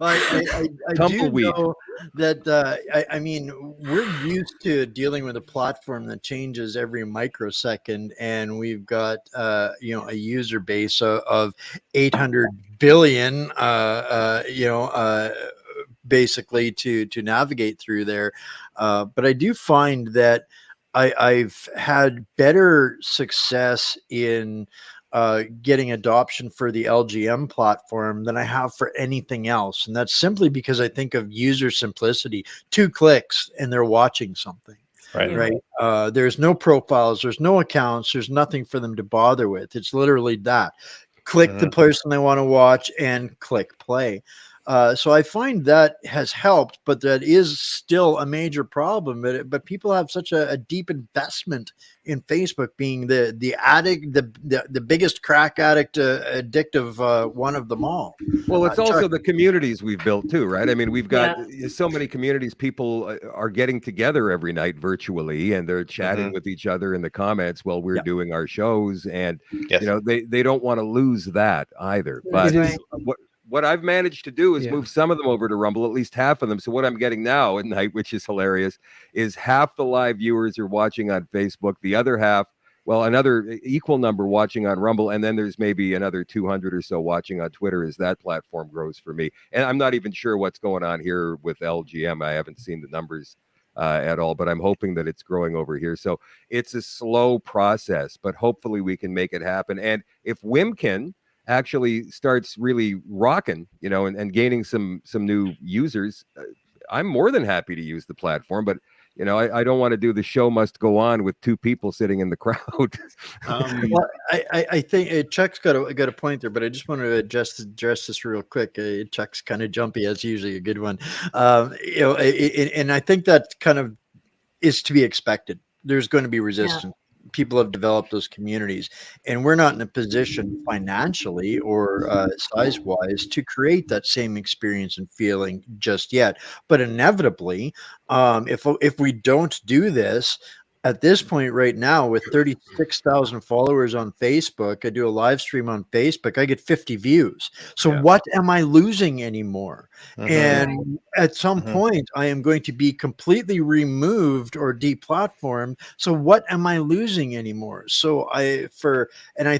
I do know that I mean, we're used to dealing with a platform that changes every microsecond, and we've got a user base of 800 billion basically to navigate through there. But I do find that I've had better success in getting adoption for the LGM platform than I have for anything else. And that's simply because I think of user simplicity. 2 clicks and they're watching something.
Right.
Right. There's no profiles, there's no accounts, there's nothing for them to bother with. It's literally that. Click the person they want to watch and click play. So I find that has helped, but that is still a major problem. But people have such a deep investment in Facebook being the addict, the biggest crack addict, addictive one of them all.
Well, it's also
Chuck.
the communities we've built too, right? I mean, we've got so many communities. People are getting together every night virtually, and they're chatting with each other in the comments while we're doing our shows. And
Yes.
you know, they don't want to lose that either. But
Right.
what I've managed to do is move some of them over to Rumble, at least half of them. So what I'm getting now at night, which is hilarious, is half the live viewers are watching on Facebook, the other half, well, another equal number watching on Rumble, and then there's maybe another 200 or so watching on Twitter as that platform grows for me. And I'm not even sure what's going on here with LGM. I haven't seen the numbers at all, but I'm hoping that it's growing over here. So it's a slow process, but hopefully we can make it happen. And if Wimkin actually starts really rocking, you know, and gaining some new users, I'm more than happy to use the platform. But you know, I don't want to do the show must go on with 2 people sitting in the crowd.
Well, I think Chuck's got a point there, but I just wanted to address this real quick. Chuck's kind of jumpy, as usually a good one. You know, and I think that kind of is to be expected. There's going to be resistance. People have developed those communities, and we're not in a position financially or size wise to create that same experience and feeling just yet. But inevitably, if we don't do this at this point right now, with 36,000 followers on Facebook, I do a live stream on Facebook, I get 50 views. So what am I losing anymore? And at some point, I am going to be completely removed or deplatformed. So what am I losing anymore? So I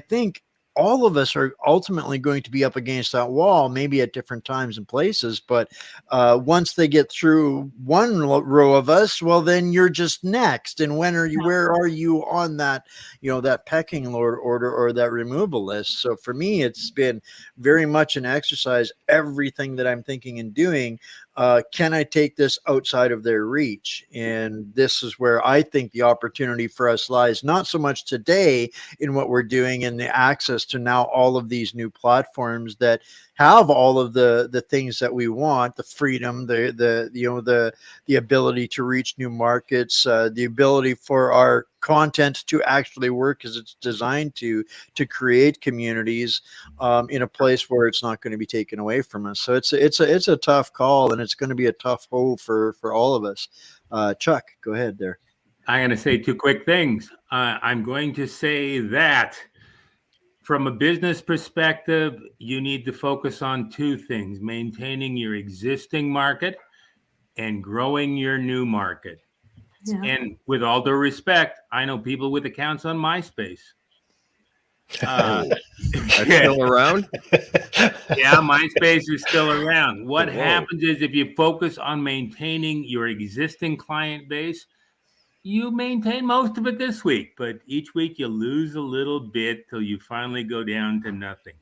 think all of us are ultimately going to be up against that wall, maybe at different times and places. But once they get through one row of us, well, then you're just next. And where are you on that, you know, that pecking order or that removal list? So for me, it's been very much an exercise. Everything that I'm thinking and doing, can I take this outside of their reach? And this is where I think the opportunity for us lies, not so much today in what we're doing and the access to now all of these new platforms that have all of the things that we want, the freedom, the ability to reach new markets, the ability for our content to actually work as it's designed to create communities in a place where it's not going to be taken away from us. So it's a tough call, and it's going to be a tough hole for all of us. Chuck, go ahead there.
I'm going to say 2 quick things. I'm going to say that from a business perspective, you need to focus on 2 things: maintaining your existing market and growing your new market. Yeah. And with all due respect, I know people with accounts on MySpace.
That's still around?
Yeah, MySpace is still around. What happens is, if you focus on maintaining your existing client base, you maintain most of it this week, but each week you lose a little bit till you finally go down to nothing.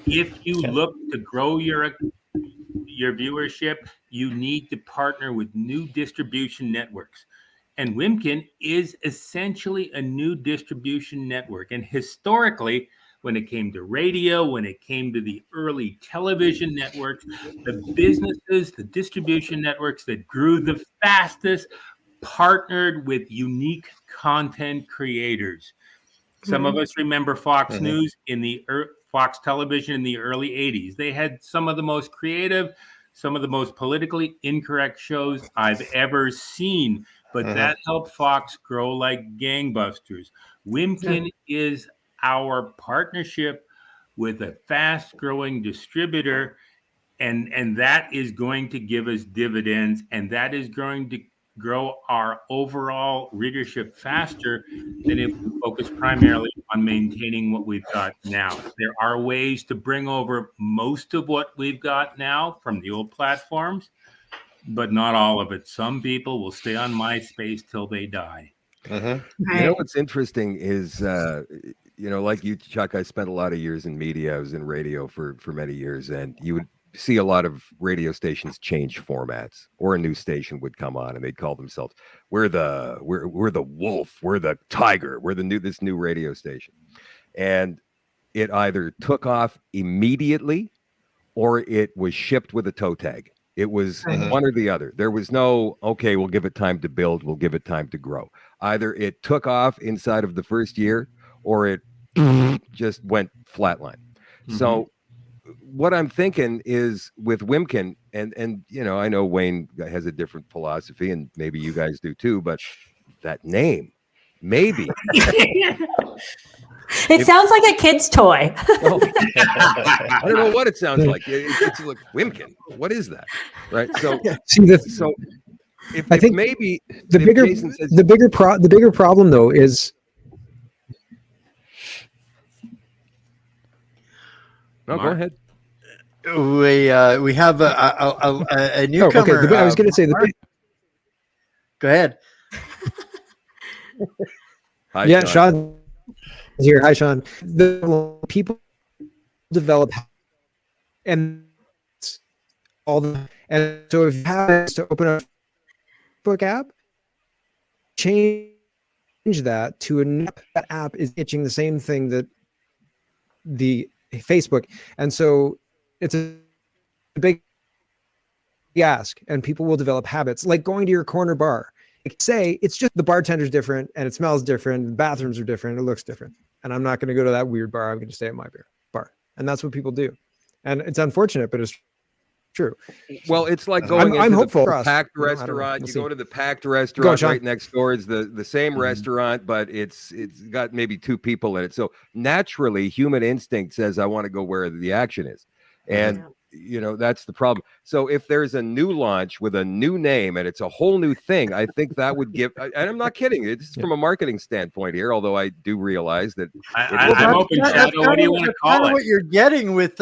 If you look to grow your viewership, you need to partner with new distribution networks. And Wimkin is essentially a new distribution network. And historically, when it came to radio, when it came to the early television networks, the businesses, the distribution networks that grew the fastest partnered with unique content creators. Some of us remember Fox News in the Fox Television in the early 80s. They had some of the most creative, some of the most politically incorrect shows I've ever seen, but that helped Fox grow like gangbusters. Wimkin is our partnership with a fast-growing distributor, and that is going to give us dividends, and that is going to grow our overall readership faster than if we focus primarily on maintaining what we've got now. There are ways to bring over most of what we've got now from the old platforms, but not all of it. Some people will stay on MySpace till they die.
Mm-hmm.
You know what's interesting is, like you, Chuck, I spent a lot of years in media. I was in radio for many years, and you would see a lot of radio stations change formats, or a new station would come on and they'd call themselves, we're the wolf, we're the tiger, we're this new radio station. And it either took off immediately or it was shipped with a toe tag. It was one or the other. There was no, okay, we'll give it time to build, we'll give it time to grow. Either it took off inside of the first year or it just went flatline. So what I'm thinking is with Wimkin, and I know Wayne has a different philosophy, and maybe you guys do too, but that name, maybe.
It sounds like a kid's toy.
I don't know what it sounds like. It's like Wimkin. What is that? Right. So
I think
maybe
the bigger problem though is.
No, go ahead.
We have a newcomer.
Okay. I was going to say
Go ahead.
Hi,
Sean is here. Hi, Sean. The people develop, and and so if you have to open a Facebook app, change that to an app. That app is itching the same thing that the Facebook, and so it's a big ask, and people will develop habits like going to your corner bar. Like, say it's just the bartender's different and it smells different, the bathrooms are different, it looks different, and I'm not going to go to that weird bar. I'm going to stay at my bar, and that's what people do, and it's unfortunate, but it's true.
Well, it's like going
I'm
into
hopeful.
the packed restaurant.
We'll
you
see.
go to the packed restaurant
Sean.
right next door. It's the same restaurant, but it's got maybe two people in it. So naturally, human instinct says, I want to go where the action is. And that's the problem. So if there's a new launch with a new name and it's a whole new thing, I think that would give, and I'm not kidding, it's from a marketing standpoint here, although I do realiage that
I'm open, Shadow. What do you want to call it?
What you're getting with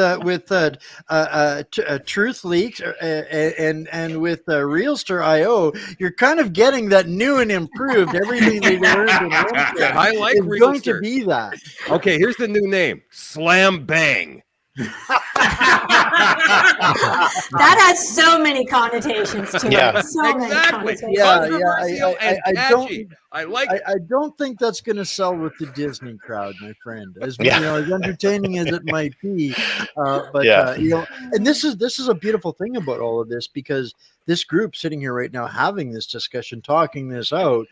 Truth Leaks and with Realtor.io, you're kind of getting that new and improved. Everything we learned in Wimkin
I like
is going to be that.
Okay, here's the new name, Slam Bang.
That has so many connotations to it. So many connotations.
I don't think that's going to sell with the Disney crowd, my friend. As as entertaining as it might be, and this is a beautiful thing about all of this, because this group sitting here right now having this discussion, talking this out,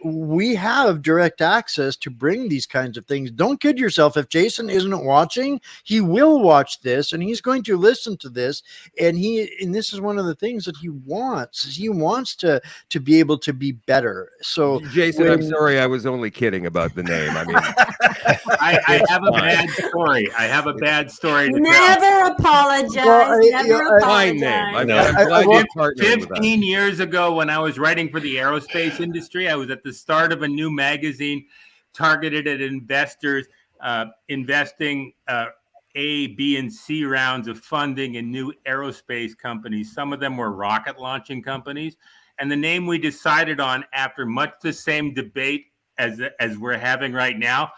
we have direct access to bring these kinds of things. Don't kid yourself. If Jason isn't watching, he will watch this and he's going to listen to this. And this is one of the things that he wants. He wants to be able to be better. So
Jason, I'm sorry, I was only kidding about the name. I mean,
I have a bad story. I have a bad story to
Never apologize. Never
fine name. I'm glad you partnered with us.
15 years ago, when I was writing for the aerospace industry, I was at the start of a new magazine targeted at investors investing A, B, and C rounds of funding in new aerospace companies. Some of them were rocket launching companies. And the name we decided on, after much the same debate as we're having right now,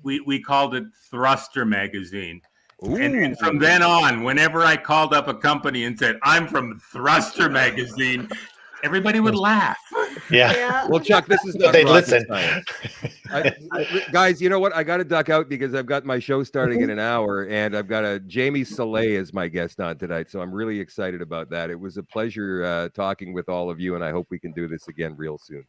we called it Thruster Magazine. And from then on, whenever I called up a company and said, I'm from Thruster Magazine, everybody would laugh.
Yeah.
Well, Chuck, this is not
they'd
rocket
listen.
science. Guys, you know what? I got to duck out because I've got my show starting in an hour, and I've got Jamie Soleil as my guest on tonight. So I'm really excited about that. It was a pleasure talking with all of you, and I hope we can do this again real soon.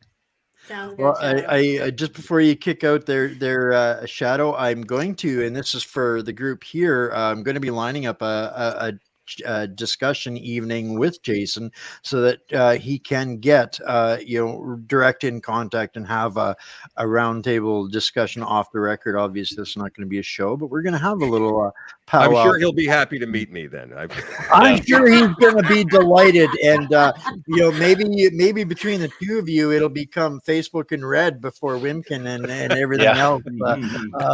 Sounds good.
Well, I just before you kick out their Shadow, I'm going to, and this is for the group here, I'm going to be lining up a discussion evening with Jason so that he can get direct in contact and have a roundtable discussion off the record. Obviously, it's not going to be a show, but we're going to have a little
I'm sure he'll be happy to meet me then.
I'm sure he's going to be delighted, and maybe between the two of you, it'll become Facebook and Red before Wimkin and everything else.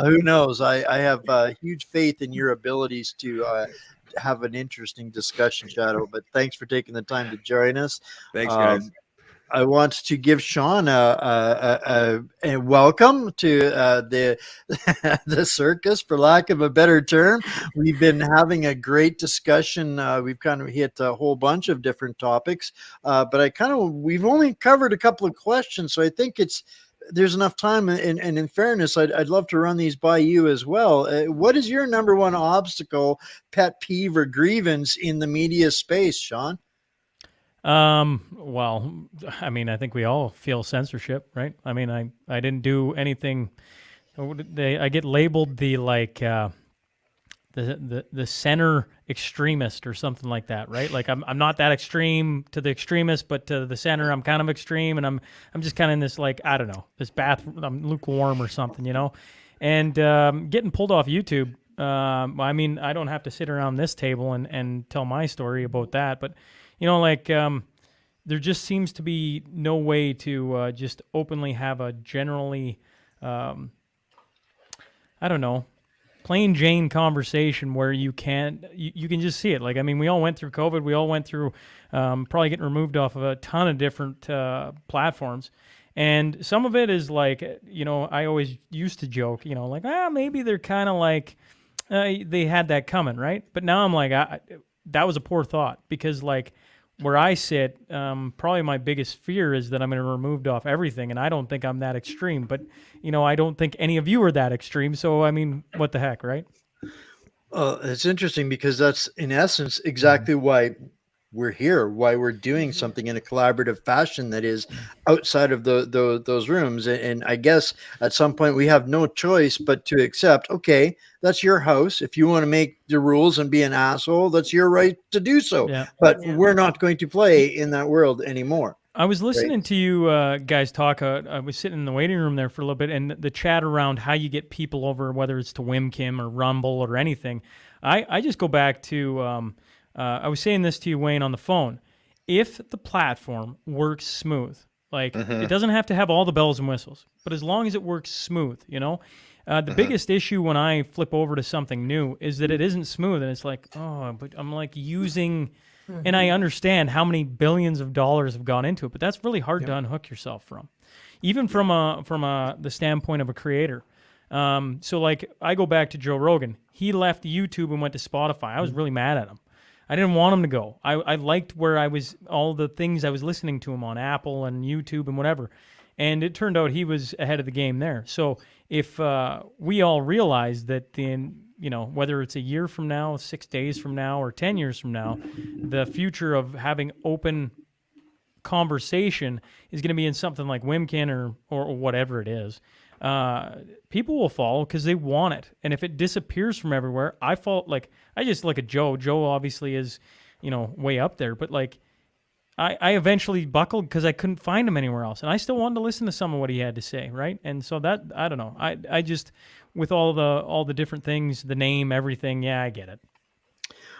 Who knows? I have huge faith in your abilities to have an interesting discussion, Shadow. But thanks for taking the time to join us.
Thanks, guys.
I want to give Sean a welcome to the the circus, for lack of a better term. We've been having a great discussion. We've kind of hit a whole bunch of different topics, but we've only covered a couple of questions, so I think there's enough time. And in fairness, I'd love to run these by you as well. What is your number one obstacle, pet peeve, or grievance in the media space, Sean?
Well, I mean, I think we all feel censorship, right? I mean, I didn't do anything. I get labeled the center extremist or something like that, right? Like I'm not that extreme to the extremist, but to the center, I'm kind of extreme, and I'm just kind of in this, like, I don't know, this bath. I'm lukewarm or something, you know. And getting pulled off YouTube. I mean, I don't have to sit around this table and tell my story about that, but. You know, like, there just seems to be no way to just openly have a generally, I don't know, plain Jane conversation where you can just see it. Like, I mean, we all went through COVID. We all went through probably getting removed off of a ton of different platforms. And some of it is like, you know, I always used to joke, you know, like, maybe they're kind of like, they had that coming, right? But now I'm like, that was a poor thought, because, like, where I sit, probably my biggest fear is that I'm going to be removed off everything, and I don't think I'm that extreme. But, you know, I don't think any of you are that extreme, so, I mean, what the heck, right?
It's interesting, because that's, in essence, exactly why we're here, why we're doing something in a collaborative fashion that is outside of those rooms. And I guess at some point we have no choice but to accept, okay, that's your house. If you want to make the rules and be an asshole, that's your right to do so.
Yeah.
But we're not going to play in that world anymore.
I was listening to you guys talk. I was sitting in the waiting room there for a little bit, and the chat around how you get people over, whether it's to Wimkin or Rumble or anything. I just go back to, I was saying this to you, Wayne, on the phone. If the platform works smooth, like, it doesn't have to have all the bells and whistles, but as long as it works smooth, you know. The biggest issue when I flip over to something new is that it isn't smooth, and it's like, oh, but I'm like using, and I understand how many billions of dollars have gone into it, but that's really hard to unhook yourself from, even from the standpoint of a creator. So, like, I go back to Joe Rogan. He left YouTube and went to Spotify. I was really mad at him. I didn't want him to go. I liked where I was, all the things I was listening to him on Apple and YouTube and whatever. And it turned out he was ahead of the game there. So if we all realize that, you know, whether it's a year from now, 6 days from now, or 10 years from now, the future of having open conversation is going to be in something like Wimkin or whatever it is, people will follow because they want it. And if it disappears from everywhere, I just look at Joe. Joe obviously is, you know, way up there, but, like, I eventually buckled because I couldn't find him anywhere else, and I still wanted to listen to some of what he had to say, right? And so that, I don't know, I just, with all the different things, the name, everything, I get it.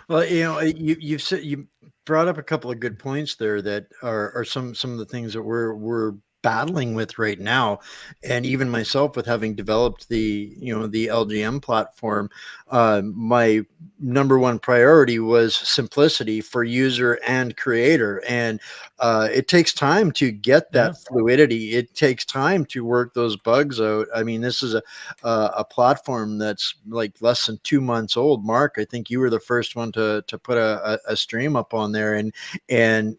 Well,
you know, you brought up a couple of good points there that are some of the things that we're battling with right now. And even myself, with having developed the LGM platform, my number one priority was simplicity for user and creator. And it takes time to get that fluidity. It takes time to work those bugs out. I mean, this is a platform that's like less than 2 months old. Mark, I think you were the first one to put a stream up on there, and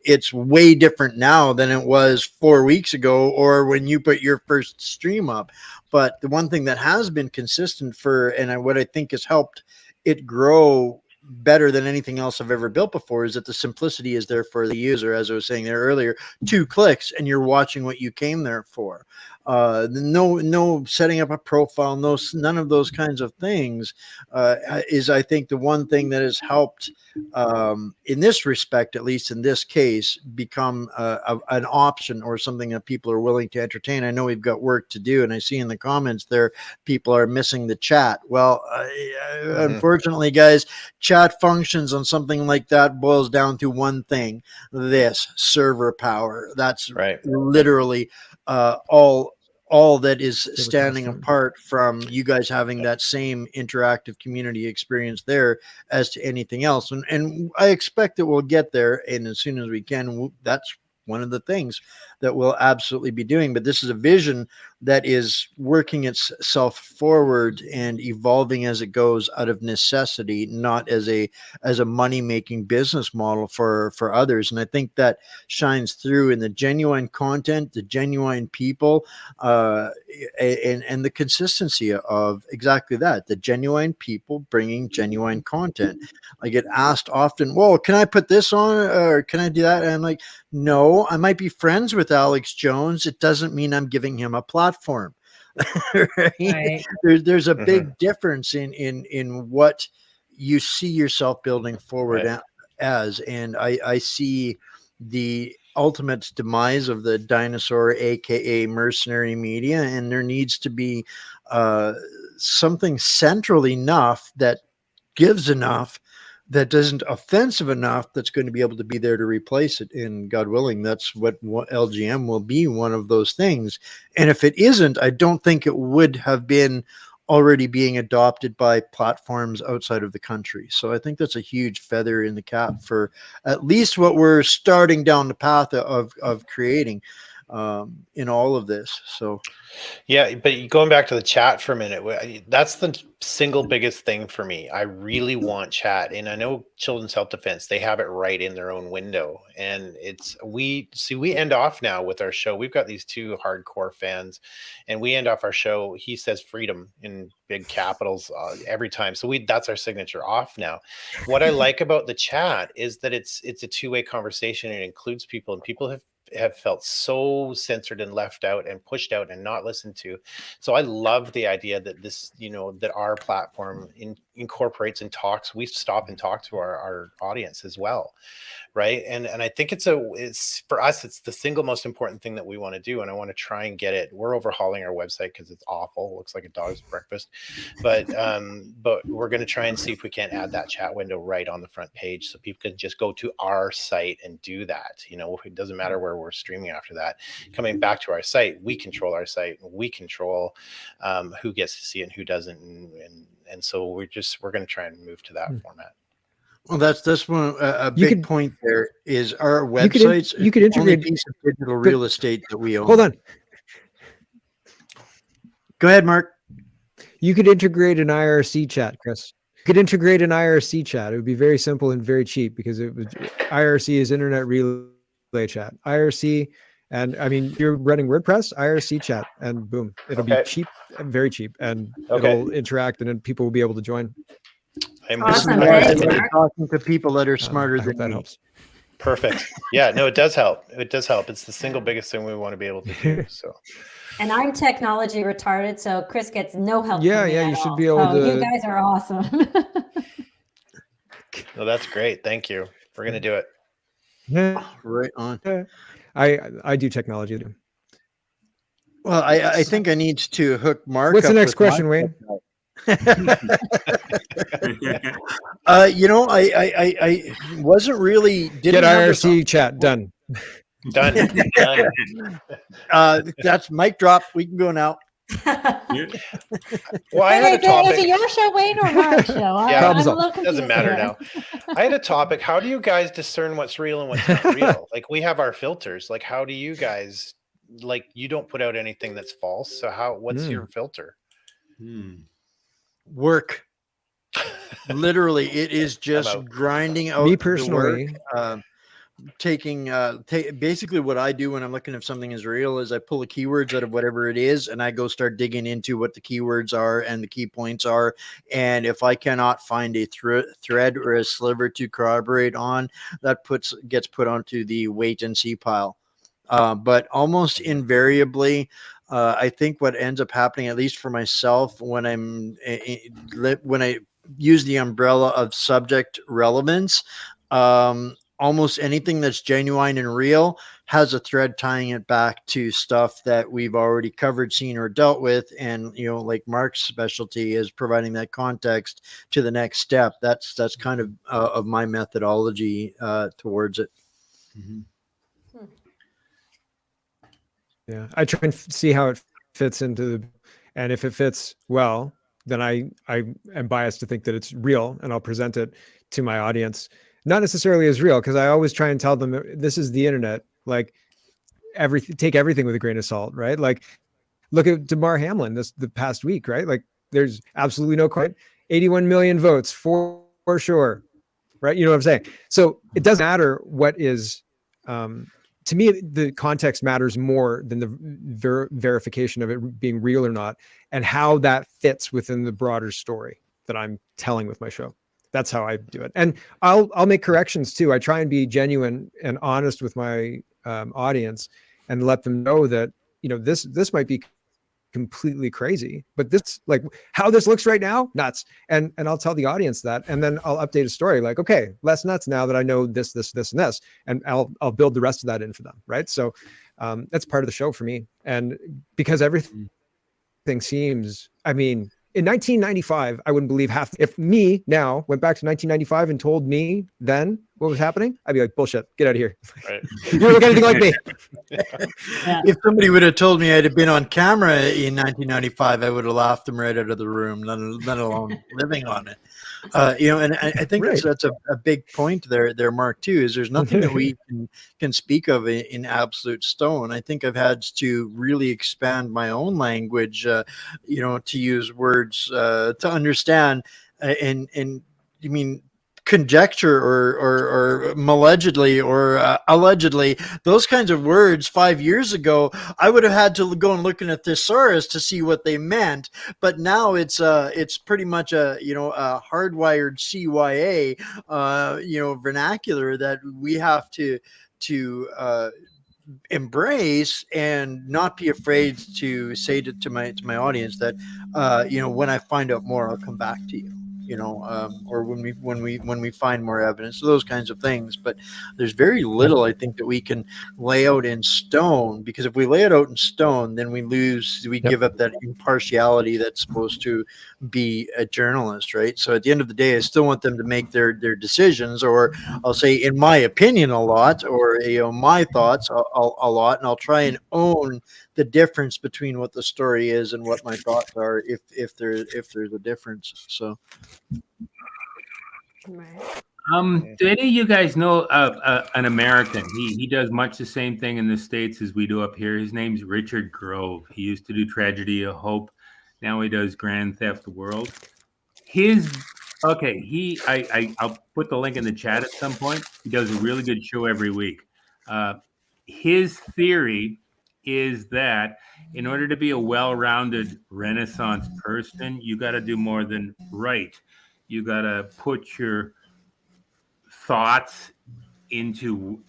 it's way different now than it was 4 weeks ago or when you put your first stream up. But the one thing that has been consistent what I think has helped it grow better than anything else I've ever built before is that the simplicity is there for the user. As I was saying there earlier, 2 clicks and you're watching what you came there for. No setting up a profile, none of those kinds of things is, I think, the one thing that has helped in this respect, at least in this case, become an option or something that people are willing to entertain. I know we've got work to do, and I see in the comments there people are missing the chat. Well, unfortunately, guys, chat functions on something like that boils down to one thing: this server power. That's right. Literally all all that is
was
standing
awesome.
apart from you guys having that same interactive community experience there as to anything else. And I expect that we'll get there. And as soon as we can, that's one of the things that we'll absolutely be doing. But this is a vision that is working itself forward and evolving as it goes out of necessity, not as a money-making business model for others. And I think that shines through in the genuine content, the genuine people, and the consistency of exactly that, the genuine people bringing genuine content. I get asked often, well, can I put this on or can I do that? And I'm like, no, I might be friends with Alex Jones. It doesn't mean I'm giving him a platform. Right?
Right.
There's a big difference in what you see yourself building forward as. And I see the ultimate demise of the dinosaur, aka Mercenary Media, and there needs to be something central enough that gives enough, that isn't offensive enough, that's going to be able to be there to replace it. And God willing, that's what LGM will be, one of those things. And if it isn't, I don't think it would have been already being adopted by platforms outside of the country. So I think that's a huge feather in the cap for at least what we're starting down the path of creating in all of this. So
Yeah, but going back to the chat for a minute, that's the single biggest thing for me. I really want chat, and I know Children's Health Defense, they have it right in their own window, and we end off now with our show. We've got these two hardcore fans, and we end off our show. He says freedom in big capitals every time, so that's our signature off now. What I like about the chat is that it's a two-way conversation. It includes people, and people have felt so censored and left out and pushed out and not listened to. So I love the idea that this, that our platform incorporates and talks. We stop and talk to our audience as well. Right. And I think it's for us, it's the single most important thing that we want to do. And I want to try and get it. We're overhauling our website because it's awful. It looks like a dog's breakfast. But we're going to try and see if we can't add that chat window right on the front page, so people can just go to our site and do that. It doesn't matter where we're streaming after that. Coming back to our site, we control our site. We control who gets to see it and who doesn't. And so we're going to try and move to that format.
Well, that's one a big point. There is our websites.
You could integrate
a piece of digital real estate that we own.
Hold on.
Go ahead, Mark.
You could integrate an IRC chat, Chris. You could integrate an IRC chat. It would be very simple and very cheap, because IRC is Internet Relay Chat. IRC, and I mean, you're running WordPress, IRC chat, and boom, it'll be cheap, very cheap, and it'll interact, and then people will be able to join.
Awesome.
Talking to people that are smarter than
that
me.
helps.
Perfect. Yeah, no, it does help. It does help. It's the single biggest thing we want to be able to do. So.
And I'm technology retarded, so Chris gets no help.
Yeah,
from me
yeah,
at
you should
all.
be able
So
to.
You guys are awesome.
No, that's great. Thank you. We're gonna do it.
Yeah,
Right on.
I do technology.
Well, I think I need to hook Mark.
What's the
up
next
with
question,
my-
Wayne?
I wasn't really
Get IRC chat done.
Done.
That's mic drop. We can go now.
Well, I had a topic.
Is it your show, Wayne, or Mark's show?
Yeah,
I'm a little confused
doesn't matter
here.
now. I had a topic. How do you guys discern what's real and what's not real? Like, we have our filters. Like, how do you guys, you don't put out anything that's false. So what's your filter?
Work. Literally, it is just grinding out.
Me personally,
the work. Taking basically what I do when I'm looking if something is real is I pull the keywords out of whatever it is, and I go start digging into what the keywords are and the key points are. And if I cannot find a thread or a sliver to corroborate on, that gets put onto the wait and see pile. But almost invariably, I think what ends up happening, at least for myself, when I use the umbrella of subject relevance, almost anything that's genuine and real has a thread tying it back to stuff that we've already covered, seen, or dealt with. And, like Mark's specialty is providing that context to the next step. That's kind of my methodology towards it.
Yeah, I try and see how it fits into the, and if it fits well, then I am biased to think that it's real, and I'll present it to my audience, not necessarily as real, because I always try and tell them this is the internet. Like take everything with a grain of salt, right? Like look at Damar Hamlin the past week, right? Like there's absolutely no question. 81 million votes for sure, right? You know what I'm saying? So it doesn't matter what is. To me, the context matters more than the verification of it being real or not, and how that fits within the broader story that I'm telling with my show. That's how I do it. And I'll make corrections too. I try and be genuine and honest with my audience and let them know that, this might be completely crazy, but this, like how this looks right now, nuts. And I'll tell the audience that, and then I'll update a story like, okay, less nuts now that I know this, and this, and I'll build the rest of that in for them. Right. So that's part of the show for me. And because everything seems, in 1995, I wouldn't believe if me now went back to 1995 and told me then what was happening, I'd be like, bullshit, get out of here.
Right.
You don't look anything like me.
If somebody would have told me I'd have been on camera in 1995, I would have laughed them right out of the room, let alone living on it. And I think
Right.
that's a big point there, Mark, too, is there's nothing that we can speak of in absolute stone. I think I've had to really expand my own language, to use words to understand, and you mean conjecture or allegedly or allegedly, those kinds of words 5 years ago, I would have had to go and look in a thesaurus to see what they meant. But now it's pretty much a hardwired CYA vernacular that we have to embrace and not be afraid to say to my audience that when I find out more, I'll come back to you. Or when we find more evidence, those kinds of things. But there's very little, I think, that we can lay out in stone, because if we lay it out in stone, then we give up that impartiality that's supposed to be a journalist, right? So at the end of the day, I still want them to make their decisions, or I'll say, in my opinion, a lot, or my thoughts a lot, and I'll try and own the difference between what the story is and what my thoughts are, if there's a difference. So
Right.
Do any of you guys know an American? He does much the same thing in the States as we do up here. His name's Richard Grove. He used to do Tragedy of Hope. Now he does Grand Theft World. I'll put the link in the chat at some point. He does a really good show every week. His theory is that in order to be a well-rounded Renaissance person, you got to do more than write. You got to put your thoughts into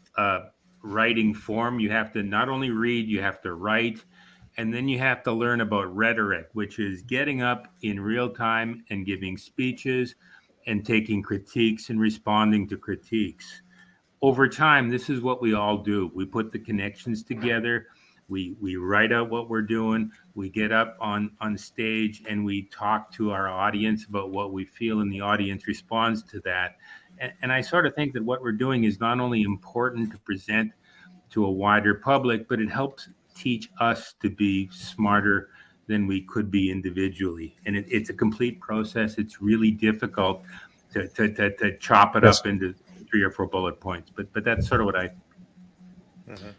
writing form. You have to not only read, you have to write, and then you have to learn about rhetoric, which is getting up in real time and giving speeches and taking critiques and responding to critiques. Over time, this is what we all do. We put the connections together. We write out what we're doing. We get up on stage and we talk to our audience about what we feel, and the audience responds to that. And I sort of think that what we're doing is not only important to present to a wider public, but it helps teach us to be smarter than we could be individually. And it's a complete process. It's really difficult to chop it up into 3 or 4 bullet points. But that's sort of what I...
Mm-hmm.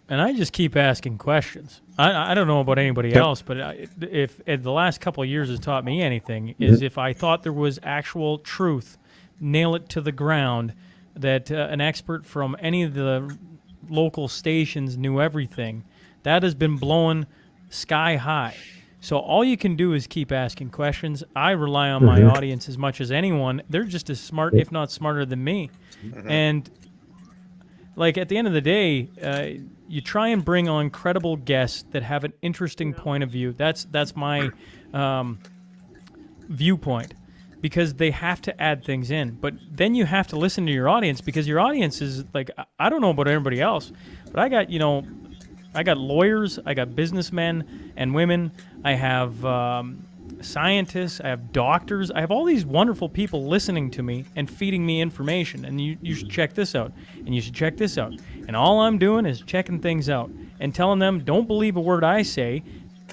And I just keep asking questions. I don't know about anybody else, but if the last couple of years has taught me anything, is if I thought there was actual truth, nail it to the ground, that an expert from any of the local stations knew everything, that has been blown sky high. So all you can do is keep asking questions. I rely on my audience as much as anyone. They're just as smart, if not smarter than me. And like at the end of the day, you try and bring on credible guests that have an interesting point of view. That's my viewpoint, because they have to add things in. But then you have to listen to your audience, because your audience is like, I don't know about everybody else, but I got lawyers, I got businessmen and women, I have scientists, I have doctors, I have all these wonderful people listening to me and feeding me information, and you should check this out, and you should check this out. And all I'm doing is checking things out and telling them, don't believe a word I say,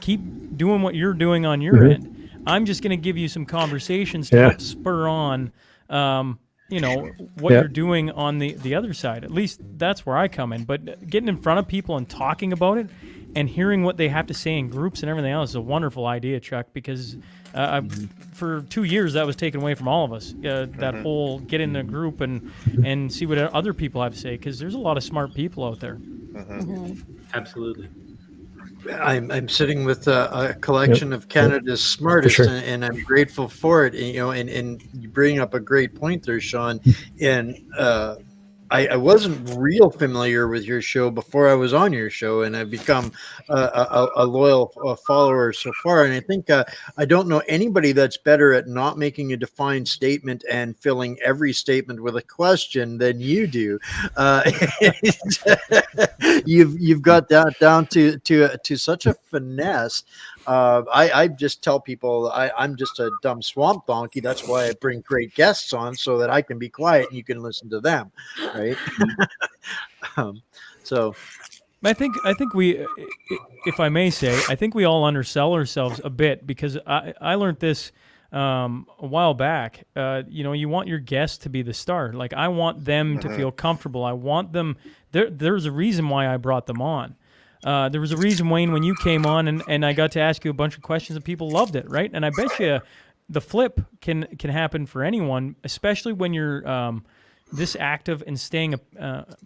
keep doing what you're doing on your end. I'm just going to give you some conversations to help spur on, what you're doing on the other side. At least that's where I come in. But getting in front of people and talking about it and hearing what they have to say in groups and everything else is a wonderful idea, Chuck, because for 2 years that was taken away from all of us. That whole get in a group and see what other people have to say, because there's a lot of smart people out there.
Absolutely.
I'm sitting with a collection of Canada's smartest, and I'm grateful for it. And you bring up a great point there, Sean. And I wasn't real familiar with your show before I was on your show, and I've become a loyal follower so far. And I think I don't know anybody that's better at not making a defined statement and filling every statement with a question than you do. You've got that down to such a finesse. I just tell people I'm just a dumb swamp donkey. That's why I bring great guests on, so that I can be quiet and you can listen to them, right? So
I think we, if I may say, I think we all undersell ourselves a bit, because I learned this a while back. You want your guests to be the star. Like, I want them to feel comfortable. I want them. There's a reason why I brought them on. There was a reason, Wayne, when you came on and I got to ask you a bunch of questions and people loved it, right? And I bet you the flip can happen for anyone, especially when you're this active and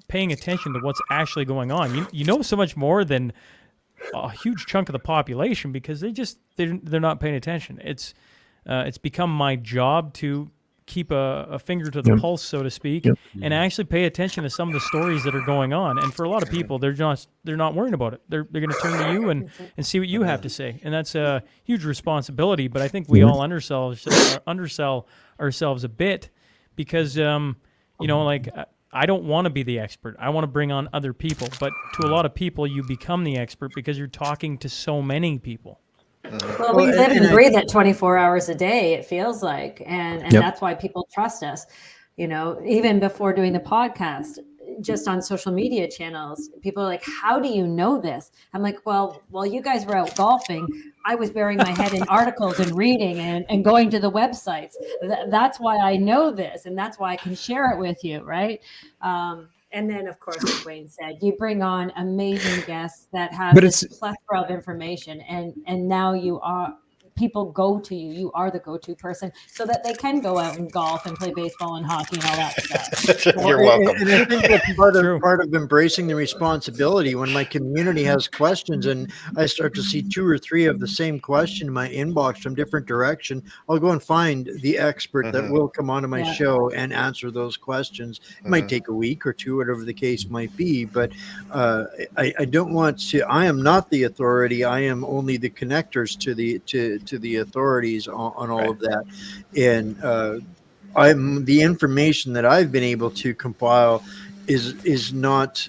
paying attention to what's actually going on. You know so much more than a huge chunk of the population, because they're not paying attention. It's become my job to keep a finger to the pulse, so to speak, and actually pay attention to some of the stories that are going on. And for a lot of people, they're not worrying about it. They're going to turn to you and see what you have to say, and that's a huge responsibility. But I think we all undersell ourselves a bit, because I don't want to be the expert. I want to bring on other people. But to a lot of people, you become the expert because you're talking to so many people.
Well, we live and breathe it 24 hours a day, it feels like. And that's why people trust us. Even before doing the podcast, just on social media channels, people are like, how do you know this? I'm like, well, while you guys were out golfing, I was burying my head in articles and reading and going to the websites. That's why I know this, and that's why I can share it with you, right? And then, of course, as Wayne said, you bring on amazing guests that have this plethora of information, and now people go to you. You are the go-to person, so that they can go out and golf and play baseball and hockey and all that stuff.
You're welcome.
And I think that's part of embracing the responsibility. When my community has questions and I start to see 2 or 3 of the same question in my inbox from different direction, I'll go and find the expert that will come onto my show and answer those questions. It might take a week or 2, whatever the case might be, but I don't want to. I am not the authority. I am only the connectors to the authorities on all of that. And the information that I've been able to compile is not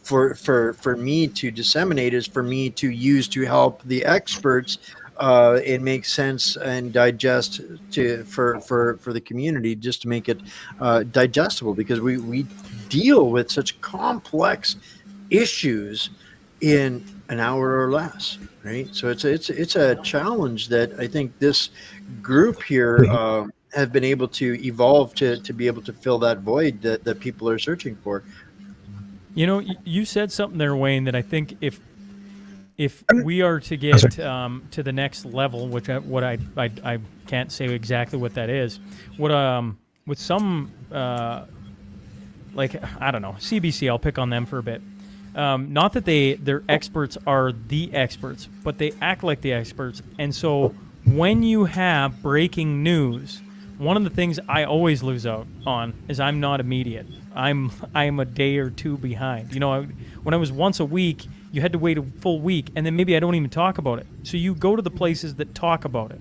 for me to disseminate, is for me to use to help the experts it makes sense and digest for the community, just to make it digestible, because we deal with such complex issues in an hour or less, right? So it's a challenge that I think this group here have been able to evolve to be able to fill that void that people are searching for.
You said something there, Wayne, that I think if we are to get to the next level, which I can't say exactly what that is, with some I don't know, CBC, I'll pick on them for a bit. Not that their experts are the experts, but they act like the experts. And so when you have breaking news, one of the things I always lose out on is I'm not immediate. I'm a day or 2 behind. When I was once a week, you had to wait a full week, and then maybe I don't even talk about it. So you go to the places that talk about it.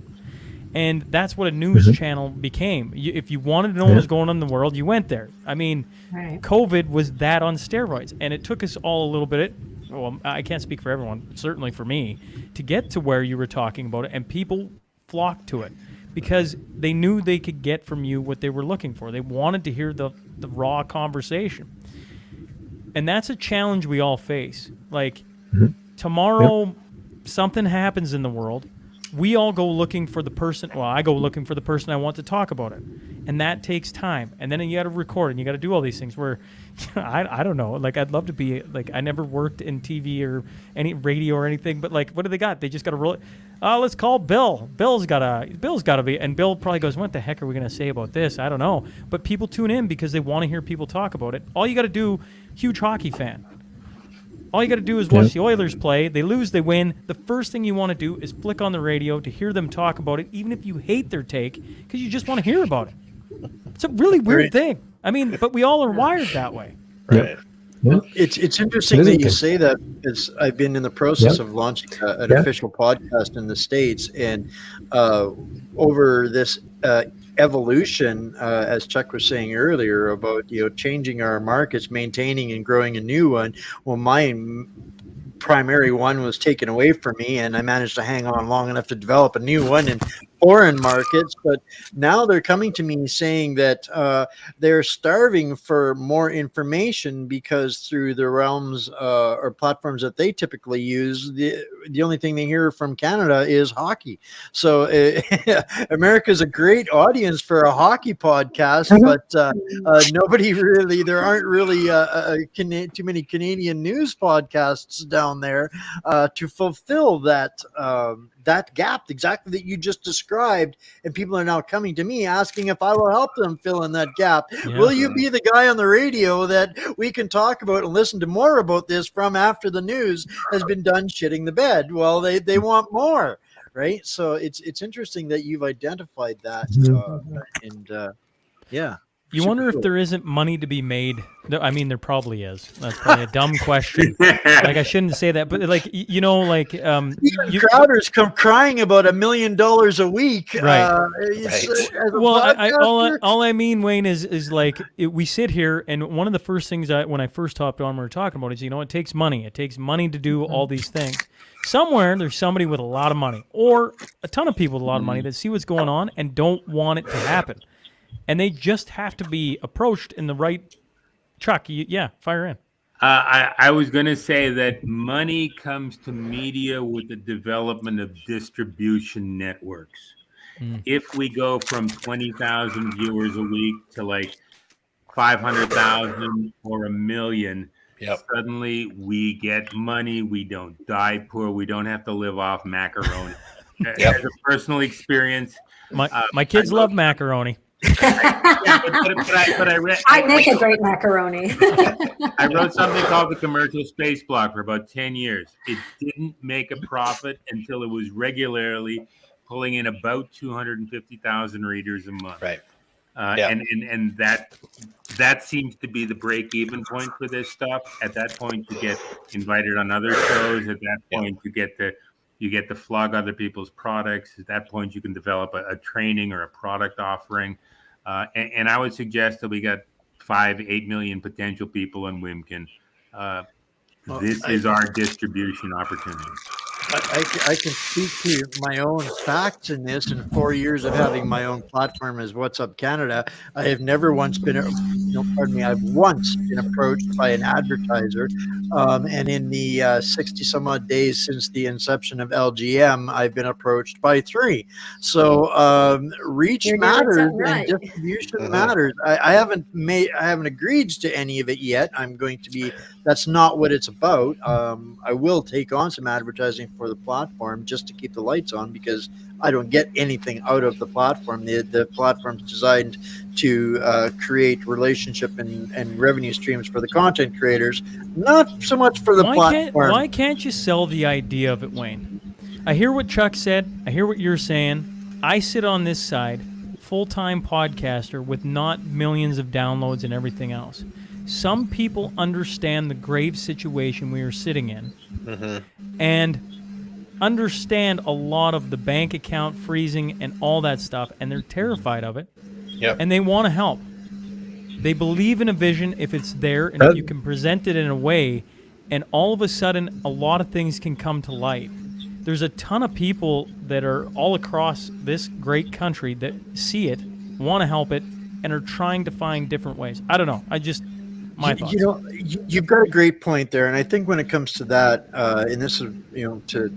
And that's what a news channel became. If you wanted to know what was going on in the world, you went there. I mean, COVID was that on steroids. And it took us all a little bit, well, I can't speak for everyone, certainly for me, to get to where you were talking about it. And people flocked to it because they knew they could get from you what they were looking for. They wanted to hear the raw conversation. And that's a challenge we all face. Like, tomorrow, something happens in the world, we all go looking for the person. Well, I go looking for the person I want to talk about it, and that takes time. And then you got to record, and you got to do all these things. Where I don't know. Like, I'd love to be like, I never worked in TV or any radio or anything, but like, what do they got? They just got to roll it. Let's call Bill. Bill's got to be, and Bill probably goes, what the heck are we gonna say about this? I don't know. But people tune in because they want to hear people talk about it. All you got to do, huge hockey fan. All you got to do is watch the Oilers play. They lose, they win. The first thing you want to do is flick on the radio to hear them talk about it, even if you hate their take, because you just want to hear about it. It's a really weird thing. I mean, but we all are wired that way.
Right.
Well, it's interesting that you say that, because I've been in the process of launching an official podcast in the States, and over this evolution, as Chuck was saying earlier about changing our markets, maintaining and growing a new one. Well, my primary one was taken away from me, and I managed to hang on long enough to develop a new one in foreign markets. But now they're coming to me saying that they're starving for more information, because through the realms or platforms that they typically use, the only thing they hear from Canada is hockey. So America is a great audience for a hockey podcast, but nobody really, there aren't really too many Canadian news podcasts down there to fulfill that that gap exactly that you just described. And people are now coming to me asking if I will help them fill in that gap. Yeah. Will you be the guy on the radio that we can talk about and listen to more about this from after the news has been done shitting the bed? Well, they want more, right? So it's interesting that you've identified that. Yeah.
You wonder if there isn't money to be made. I mean, there probably is. That's probably a dumb question. Like, I shouldn't say that, but like,
Crowders come crying about $1 million a week.
Right. Well, all I mean, Wayne, is like, we sit here, and one of the first things when I first hopped on, we were talking about is, it takes money. It takes money to do all these things. Somewhere there's somebody with a lot of money, or a ton of people with a lot of money, that see what's going on and don't want it to happen. And they just have to be approached in the right. Chuck, fire in.
I was going to say that money comes to media with the development of distribution networks. If we go from 20,000 viewers a week to like 500,000 or 1 million, suddenly we get money. We don't die poor. We don't have to live off macaroni. As a personal experience,
my kids love macaroni.
But I read.
I make a great macaroni.
I wrote something called the Commercial Space Block for about 10 years. It didn't make a profit until it was regularly pulling in about 250,000 readers a month.
Right.
And that seems to be the break-even point for this stuff. At that point, you get invited on other shows. At that point, you get to flog other people's products. At that point, you can develop a training or a product offering. And I would suggest that we got 5-8 million potential people in Wimkin. This is our distribution opportunity.
I can speak to my own facts in this. In 4 years of having my own platform as What's Up Canada, I have never once been, I've once been approached by an advertiser. And in the 60 some odd days since the inception of LGM, I've been approached by 3. So reach matters and distribution matters. I haven't agreed to any of it yet. That's not what it's about. I will take on some advertising for the platform just to keep the lights on, because I don't get anything out of the platform. The platform's designed to create relationship and revenue streams for the content creators, not so much for the platform.
Why can't you sell the idea of it, Wayne? I hear what Chuck said. I hear what you're saying. I sit on this side, full-time podcaster with not millions of downloads and everything else. Some people understand the grave situation we are sitting in, and understand a lot of the bank account freezing and all that stuff, and they're terrified of it. And they want to help. They believe in a vision if it's there, and if you can present it in a way, and all of a sudden a lot of things can come to light. There's a ton of people that are all across this great country that see it, want to help it, and are trying to find different ways. I don't know. My thoughts.
You've got a great point there, and I think when it comes to that, and this is to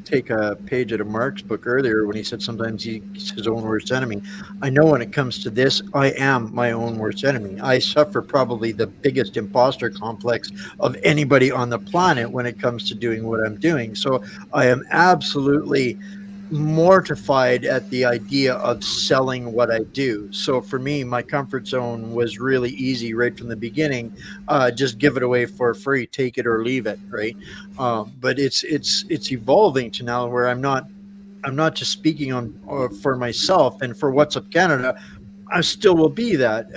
take a page out of Mark's book earlier when he said sometimes he's his own worst enemy. I know when it comes to this, I am my own worst enemy. I suffer probably the biggest imposter complex of anybody on the planet when it comes to doing what I'm doing. So I am absolutely mortified at the idea of selling what I do. So for me, my comfort zone was really easy right from the beginning. Just give it away for free, take it or leave it, right? But it's evolving to now where I'm not just speaking on for myself and for What's Up Canada. I still will be that,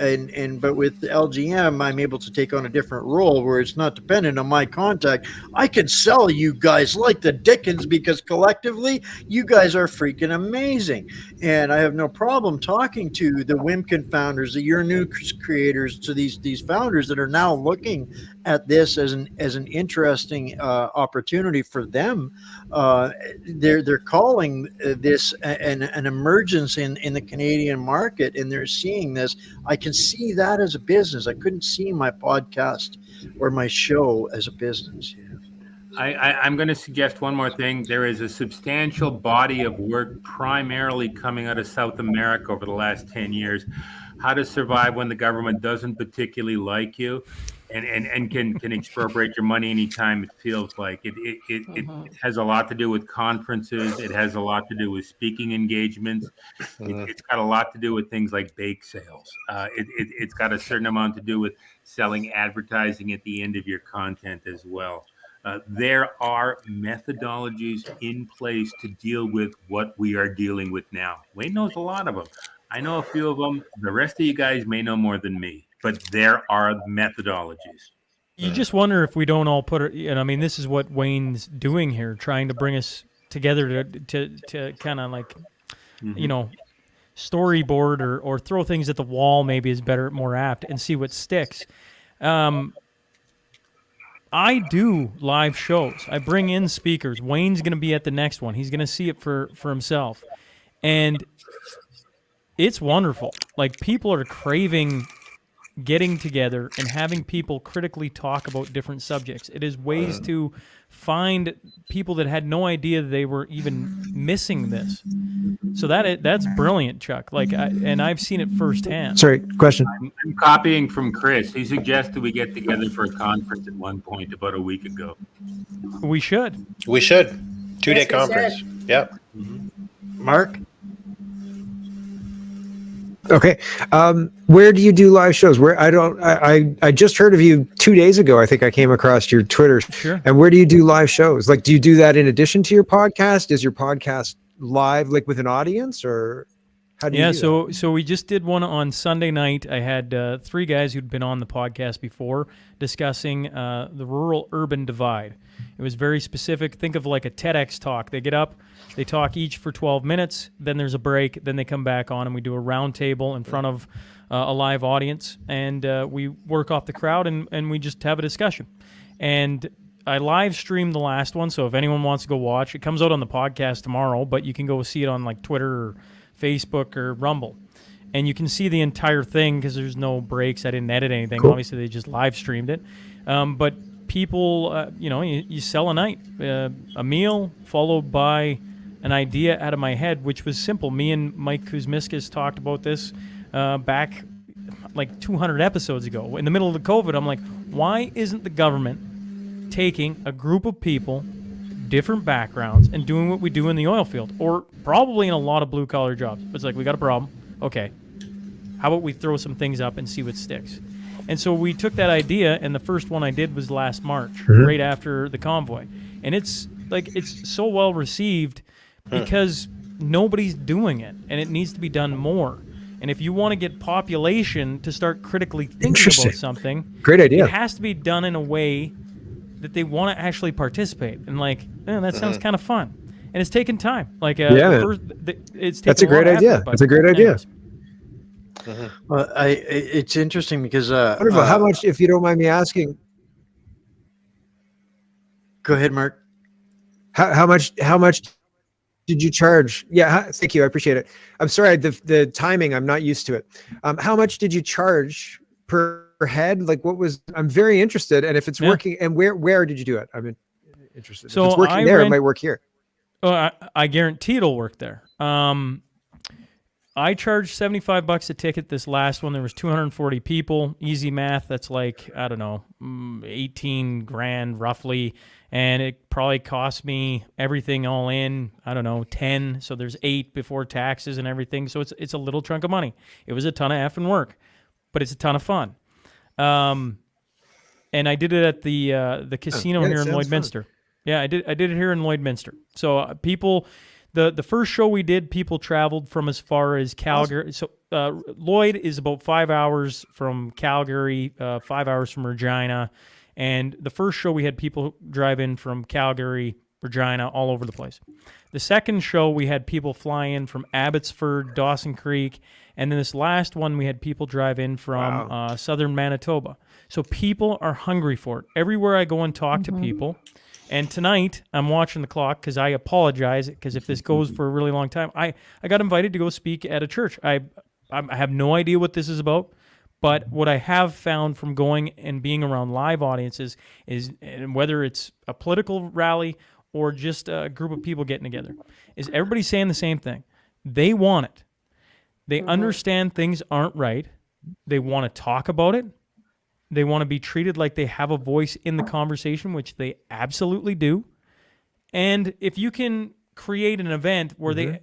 but with LGM, I'm able to take on a different role where it's not dependent on my contact. I can sell you guys like the Dickens because collectively, you guys are freaking amazing, and I have no problem talking to the Wimkin founders, the Your New creators, to these founders that are now looking at this as an interesting opportunity for them. They're calling this an emergence in the Canadian market, and they're seeing this. I can see that as a business. I couldn't see my podcast or my show as a business.
I'm going to suggest one more thing. There is a substantial body of work primarily coming out of South America over the last 10 years. How to survive when the government doesn't particularly like you and can expropriate your money anytime it feels like it. It has a lot to do with conferences. It has a lot to do with speaking engagements. It's got a lot to do with things like bake sales. It's got a certain amount to do with selling advertising at the end of your content as well. There are methodologies in place to deal with what we are dealing with now. Wayne knows a lot of them. I know a few of them. The rest of you guys may know more than me, but there are methodologies.
You just wonder if we don't all put it, and I mean, this is what Wayne's doing here, trying to bring us together to kind of like, you know, storyboard or throw things at the wall maybe is better, more apt, and see what sticks. I do live shows. I bring in speakers. Wayne's going to be at the next one. He's going to see it for himself. And it's wonderful. Like, people are craving getting together and having people critically talk about different subjects. It is ways to find people that had no idea they were even missing this. So that's brilliant, Chuck. Like, I've seen it firsthand.
Sorry, question.
I'm copying from Chris. He suggested we get together for a conference at one point about a week ago.
We should.
We should. 2-day
Yes, we
conference.
should.
Yep.
Mark?
Okay. Where do you do live shows? Where I just heard of you 2 days ago. I think I came across your Twitter.
Sure.
And where do you do live shows? Like, do you do that in addition to your podcast? Is your podcast live, like with an audience, or how do you do that?
So we just did one on Sunday night. I had 3 guys who'd been on the podcast before discussing the rural-urban divide. It was very specific. Think of like a TEDx talk. They get up, they talk each for 12 minutes, then there's a break, then they come back on, and we do a roundtable in front of a live audience, and we work off the crowd, and we just have a discussion. And I live streamed the last one, so if anyone wants to go watch, it comes out on the podcast tomorrow, but you can go see it on like Twitter or Facebook or Rumble. And you can see the entire thing because there's no breaks. I didn't edit anything. Cool. Obviously, they just live streamed it. But people, you sell a night, a meal followed by an idea out of my head, which was simple. Me and Mike Kuzmiskas talked about this back like 200 episodes ago. In the middle of the COVID, I'm like, why isn't the government taking a group of people, different backgrounds, and doing what we do in the oil field, or probably in a lot of blue-collar jobs? It's like, we got a problem. Okay. How about we throw some things up and see what sticks? And so we took that idea, and the first one I did was last March, right after the convoy. And it's so well received because nobody's doing it, and it needs to be done more. And if you want to get population to start critically thinking about something,
great idea.
It has to be done in a way that they want to actually participate. And like, that sounds kind of fun. And it's taken time. Like, it's taken
that's a great idea.
Effort,
that's a great idea.
Well, it's interesting because
wonderful. How much, if you don't mind me asking?
Go ahead, Mark.
How much did you charge? Yeah, thank you. I appreciate it. I'm sorry, the timing, I'm not used to it. How much did you charge per head? Like, what was? I'm very interested, and if it's working, and where did you do it? I'm interested.
So
if it's working it might work here.
Oh, I guarantee it'll work there. I charged $75 a ticket. This last one, there was 240 people. Easy math. That's like, I don't know, 18 grand roughly. And it probably cost me everything all in, I don't know, 10. So there's 8 before taxes and everything. So it's a little chunk of money. It was a ton of effing work, but it's a ton of fun. And I did it at the casino here in Lloydminster. Yeah, I did it here in Lloydminster. So people, the first show we did, people traveled from as far as Calgary. So Lloyd is about 5 hours from Calgary, 5 hours from Regina. And the first show we had people drive in from Calgary, Regina, all over the place. The second show we had people fly in from Abbotsford, Dawson Creek. And then this last one we had people drive in from southern Manitoba. So people are hungry for it. Everywhere I go and talk to people. And tonight, I'm watching the clock because I apologize, because if this goes for a really long time, I got invited to go speak at a church. I have no idea what this is about, but what I have found from going and being around live audiences is, and whether it's a political rally or just a group of people getting together, is everybody saying the same thing. They want it. They understand things aren't right. They want to talk about it. They want to be treated like they have a voice in the conversation, which they absolutely do. And if you can create an event where they,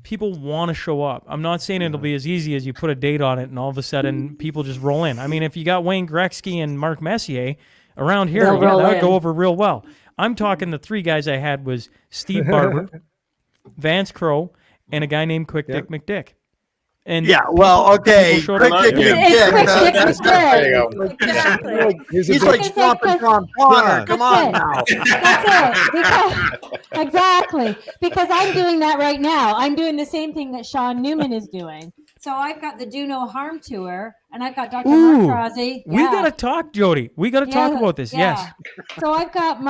people want to show up. I'm not saying it'll be as easy as you put a date on it and all of a sudden people just roll in. I mean, if you got Wayne Gretzky and Mark Messier around here, that would go over real well. I'm talking the 3 guys I had was Steve Barber, Vance Crowe, and a guy named Quick Dick McDick. And
okay.
Quick Dick McDick.
He's like stomping Tom Connor. Come on now.
That's it. Exactly. Because I'm doing that right now. I'm doing the same thing that Sean Newman is doing. So I've got the Do No Harm tour, and I've got Dr. Mark Trozzi.
We got to talk, Jody. We got to talk about this.
Yeah.
Yes.
So I've got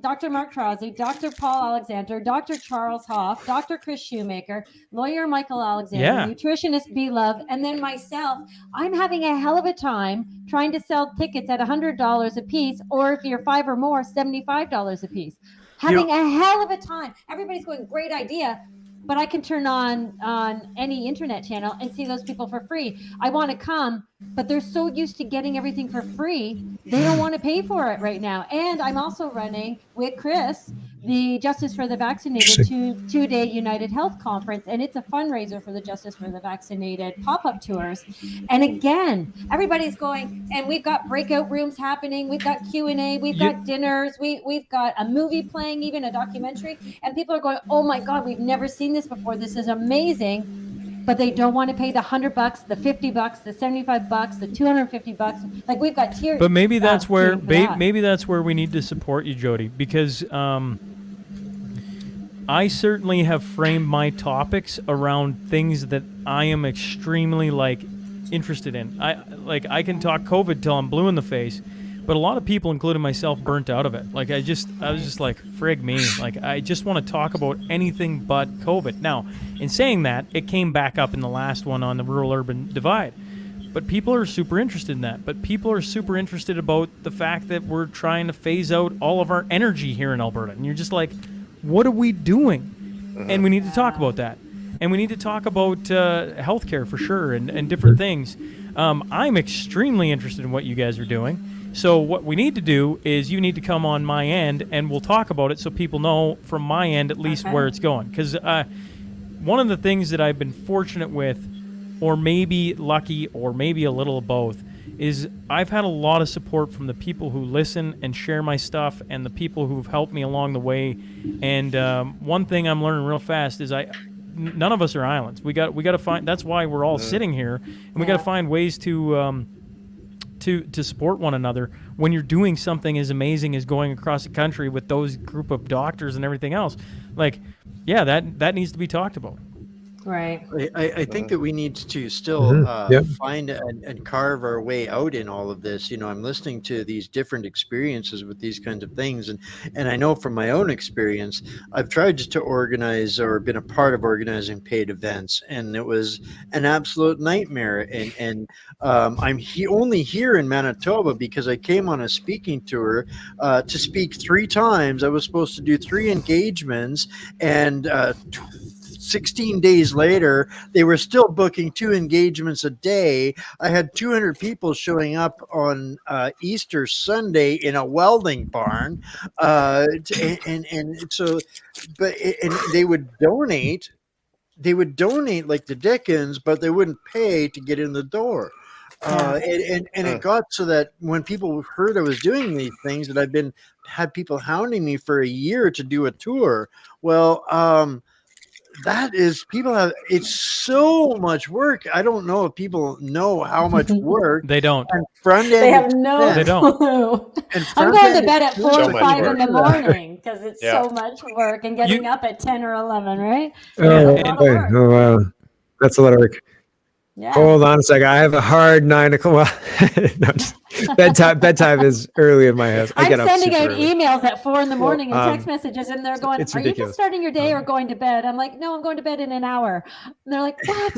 Dr. Mark Trozzi, Dr. Paul Alexander, Dr. Charles Hoff, Dr. Chris Shoemaker, lawyer Michael Alexander, nutritionist B Love, and then myself. I'm having a hell of a time trying to sell tickets at $100 a piece, or if you're 5 or more, $75 a piece. Having a hell of a time. Everybody's going, great idea. But I can turn on any internet channel and see those people for free. I want to come, but they're so used to getting everything for free, they don't want to pay for it right now. And I'm also running with Chris the Justice for the Vaccinated two-day United Health Conference, and it's a fundraiser for the Justice for the Vaccinated pop-up tours. And again, everybody's going, and we've got breakout rooms happening, we've got Q&A, we've got dinners, we've got a movie playing, even a documentary, and people are going, oh my God, we've never seen this before, this is amazing. But they don't want to pay the $100, the $50, the $75, the $250. Like, we've got tiers.
But maybe that's where maybe that's where we need to support you, Jody, because I certainly have framed my topics around things that I am extremely interested in. I can talk COVID till I'm blue in the face, but a lot of people, including myself, burnt out of it. I was just like, frig me. I just want to talk about anything but COVID. Now, in saying that, it came back up in the last one on the rural-urban divide. But people are super interested in that. But people are super interested about the fact that we're trying to phase out all of our energy here in Alberta. And you're just like, what are we doing? And we need to talk about that. And we need to talk about healthcare for sure and different things. I'm extremely interested in what you guys are doing. So what we need to do is you need to come on my end and we'll talk about it so people know from my end at least where it's going. Because one of the things that I've been fortunate with, or maybe lucky, or maybe a little of both, is I've had a lot of support from the people who listen and share my stuff and the people who've helped me along the way. And one thing I'm learning real fast is none of us are islands. We got to find, that's why we're all sitting here, and we got to find ways to support one another when you're doing something as amazing as going across the country with those group of doctors and everything else. That needs to be talked about.
Right.
I think that we need to still find and carve our way out in all of this. You know, I'm listening to these different experiences with these kinds of things, and I know from my own experience, I've tried to organize or been a part of organizing paid events, and it was an absolute nightmare. And I'm only here in Manitoba because I came on a speaking tour to speak 3 times. I was supposed to do 3 engagements, and 16 days later, they were still booking 2 engagements a day. I had 200 people showing up on Easter Sunday in a welding barn, and so, and they would donate. They would donate like the Dickens, but they wouldn't pay to get in the door. And it got so that when people heard I was doing these things, that had people hounding me for a year to do a tour. Well, that is, it's so much work. I don't know if people know how much work
They don't.
and front end.
They have no
They don't.
clue.
And
I'm going to bed at 4
So
or
much
5 in the
work.
morning because it's so much work, and getting up at 10 or 11, right?
Oh,
It's a lot of work.
oh wow, that's a lot of work.
Yeah.
Hold on a second. I have a hard 9 o'clock. No, bedtime is early in my house. I
I'm
get up
sending
super
out
early.
emails at 4 in the morning and text messages, and they're going,
it's
"Are you
ridiculous.
just starting your day or going to bed?" I'm like, "No, I'm going to bed in an hour." And they're like, "What?"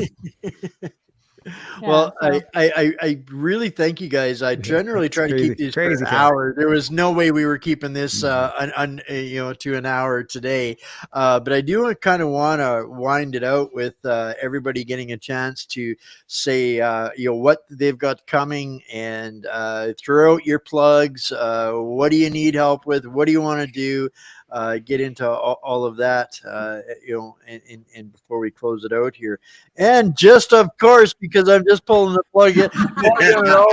Well,
so-
I really thank you guys. I generally try to keep these for an
Cat.
hour. There was no way we were keeping this to an hour today. But I do kind of want to wind it out with everybody getting a chance to say what they've got coming, and throw out your plugs. What do you need help with? What do you want to do? Get into all of that, and before we close it out here. And just, of course, because I'm just pulling the plug in,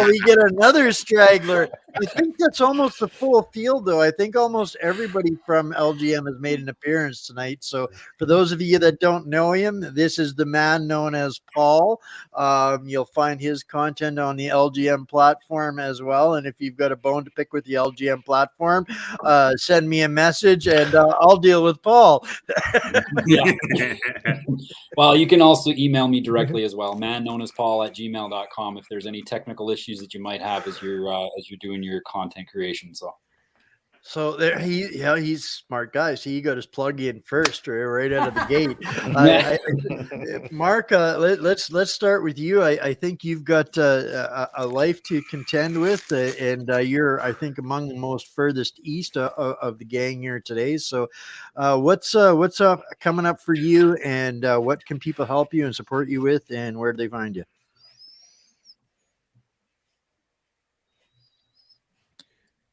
we get another straggler. I think that's almost the full field, though. I think almost everybody from LGM has made an appearance tonight. So for those of you that don't know him, this is the man known as Paul. You'll find his content on the LGM platform as well. And if you've got a bone to pick with the LGM platform, send me a message and I'll deal with Paul.
Yeah. Well, you can also email me directly as well, manknownaspaul@gmail.com, if there's any technical issues that you might have as you're doing your content creation.
So there, he's a smart guy. So he got his plug in first, right out of the gate. Mark, let's start with you. I think you've got a life to contend with, and you're, I think, among the most furthest east of the gang here today. So, what's up coming up for you, and what can people help you and support you with, and where do they find you?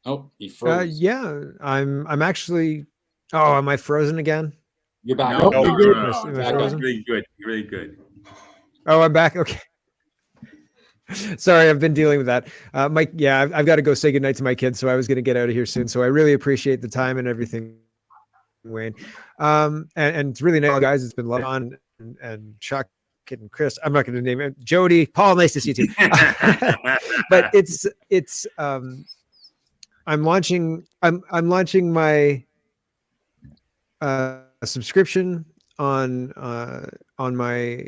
Oh, he froze.
Yeah, I'm actually. Oh, am I frozen again?
You're back.
No,
Oh,
no,
good.
no,
Am I
no.
frozen?
Really good. Really good.
Oh, I'm back. Okay. Sorry, I've been dealing with that. Mike, yeah, I've got to go say goodnight to my kids, so I was going to get out of here soon. So I really appreciate the time and everything, Wayne. And it's really nice, guys. It's been love on and Chuck and Chris. I'm not going to name it. Jody, Paul, nice to see you too. But it's I'm launching my subscription on my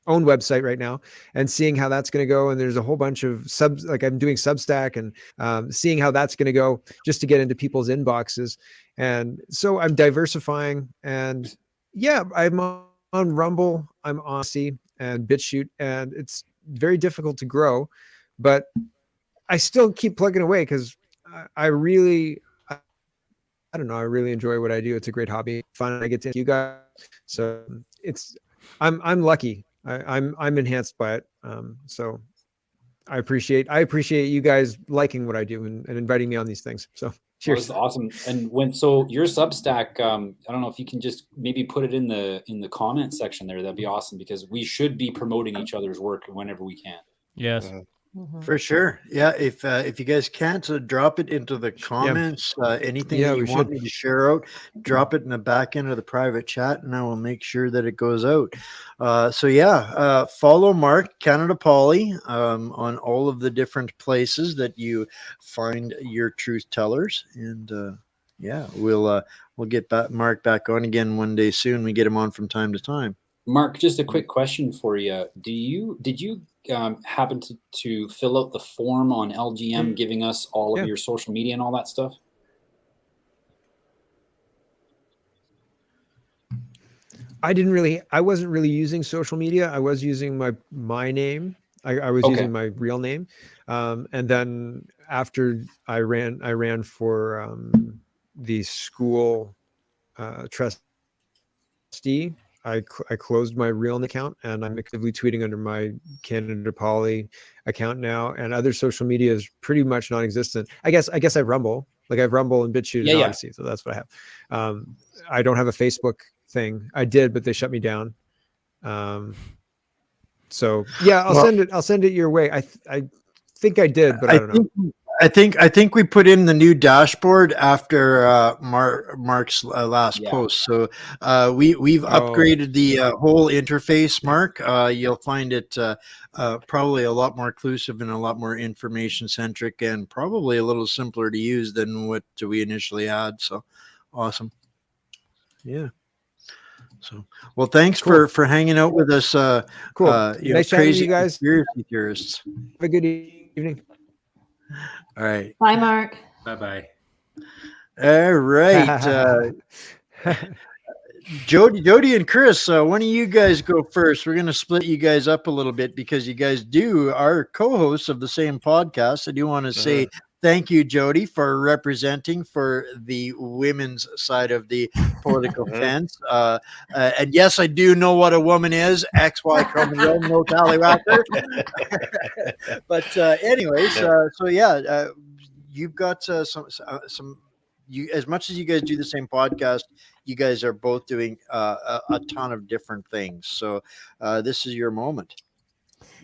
own website right now, and seeing how that's going to go. And there's a whole bunch of subs, like I'm doing Substack, and seeing how that's going to go just to get into people's inboxes. And so I'm diversifying, and yeah, I'm on Rumble, I'm on C and BitChute, and it's very difficult to grow, but I still keep plugging away because I really enjoy what I do. It's a great hobby, fun. I get to you guys, so I'm lucky. I'm enhanced by it. So I appreciate you guys liking what I do and inviting me on these things. So cheers.
That's awesome. And so your Substack, I don't know if you can just maybe put it in the comment section there. That'd be awesome, because we should be promoting each other's work whenever we can.
Yes.
For sure. Yeah. If you guys can't, drop it into the comments. Anything that you want me to share out, drop it in the back end of the private chat, and I will make sure that it goes out. Follow Mark Canada Poly on all of the different places that you find your truth tellers. And we'll get Mark back on again one day soon. We get him on from time to time.
Mark, just a quick question for you. Did you happen to fill out the form on LGM giving us all of your social media and all that stuff?
I wasn't really using social media. I was using my name. I was using my real name. And then after I ran for the school trustee, I closed my real account, and I'm actively tweeting under my Canada Poly account now, and other social media is pretty much non-existent. I guess I Rumble. Like I have Rumble and BitChute and Odyssey, so that's what I have. I don't have a Facebook thing. I did, but they shut me down. So yeah, I'll send it your way. I think I did, but I don't know.
I think we put in the new dashboard after Mark's last post. So we've upgraded the whole interface, Mark. You'll find it probably a lot more inclusive and a lot more information centric, and probably a little simpler to use than what we initially had. So awesome. Yeah. So, well, thanks for hanging out with us.
Cool. Nice chatting to you guys.
Conspiracy theorists.
Have a good evening.
All right.
Bye, Mark.
Bye-bye.
All right. Jody and Chris, why don't you guys go first? We're going to split you guys up a little bit because you guys are co-hosts of the same podcast. I do want to say thank you, Jody, for representing for the women's side of the political fence. And yes, I do know what a woman is. XY chromosome, no tallywhacker. But anyways, so yeah, you've got some. You, as much as you guys do the same podcast, you guys are both doing a ton of different things. So this is your moment.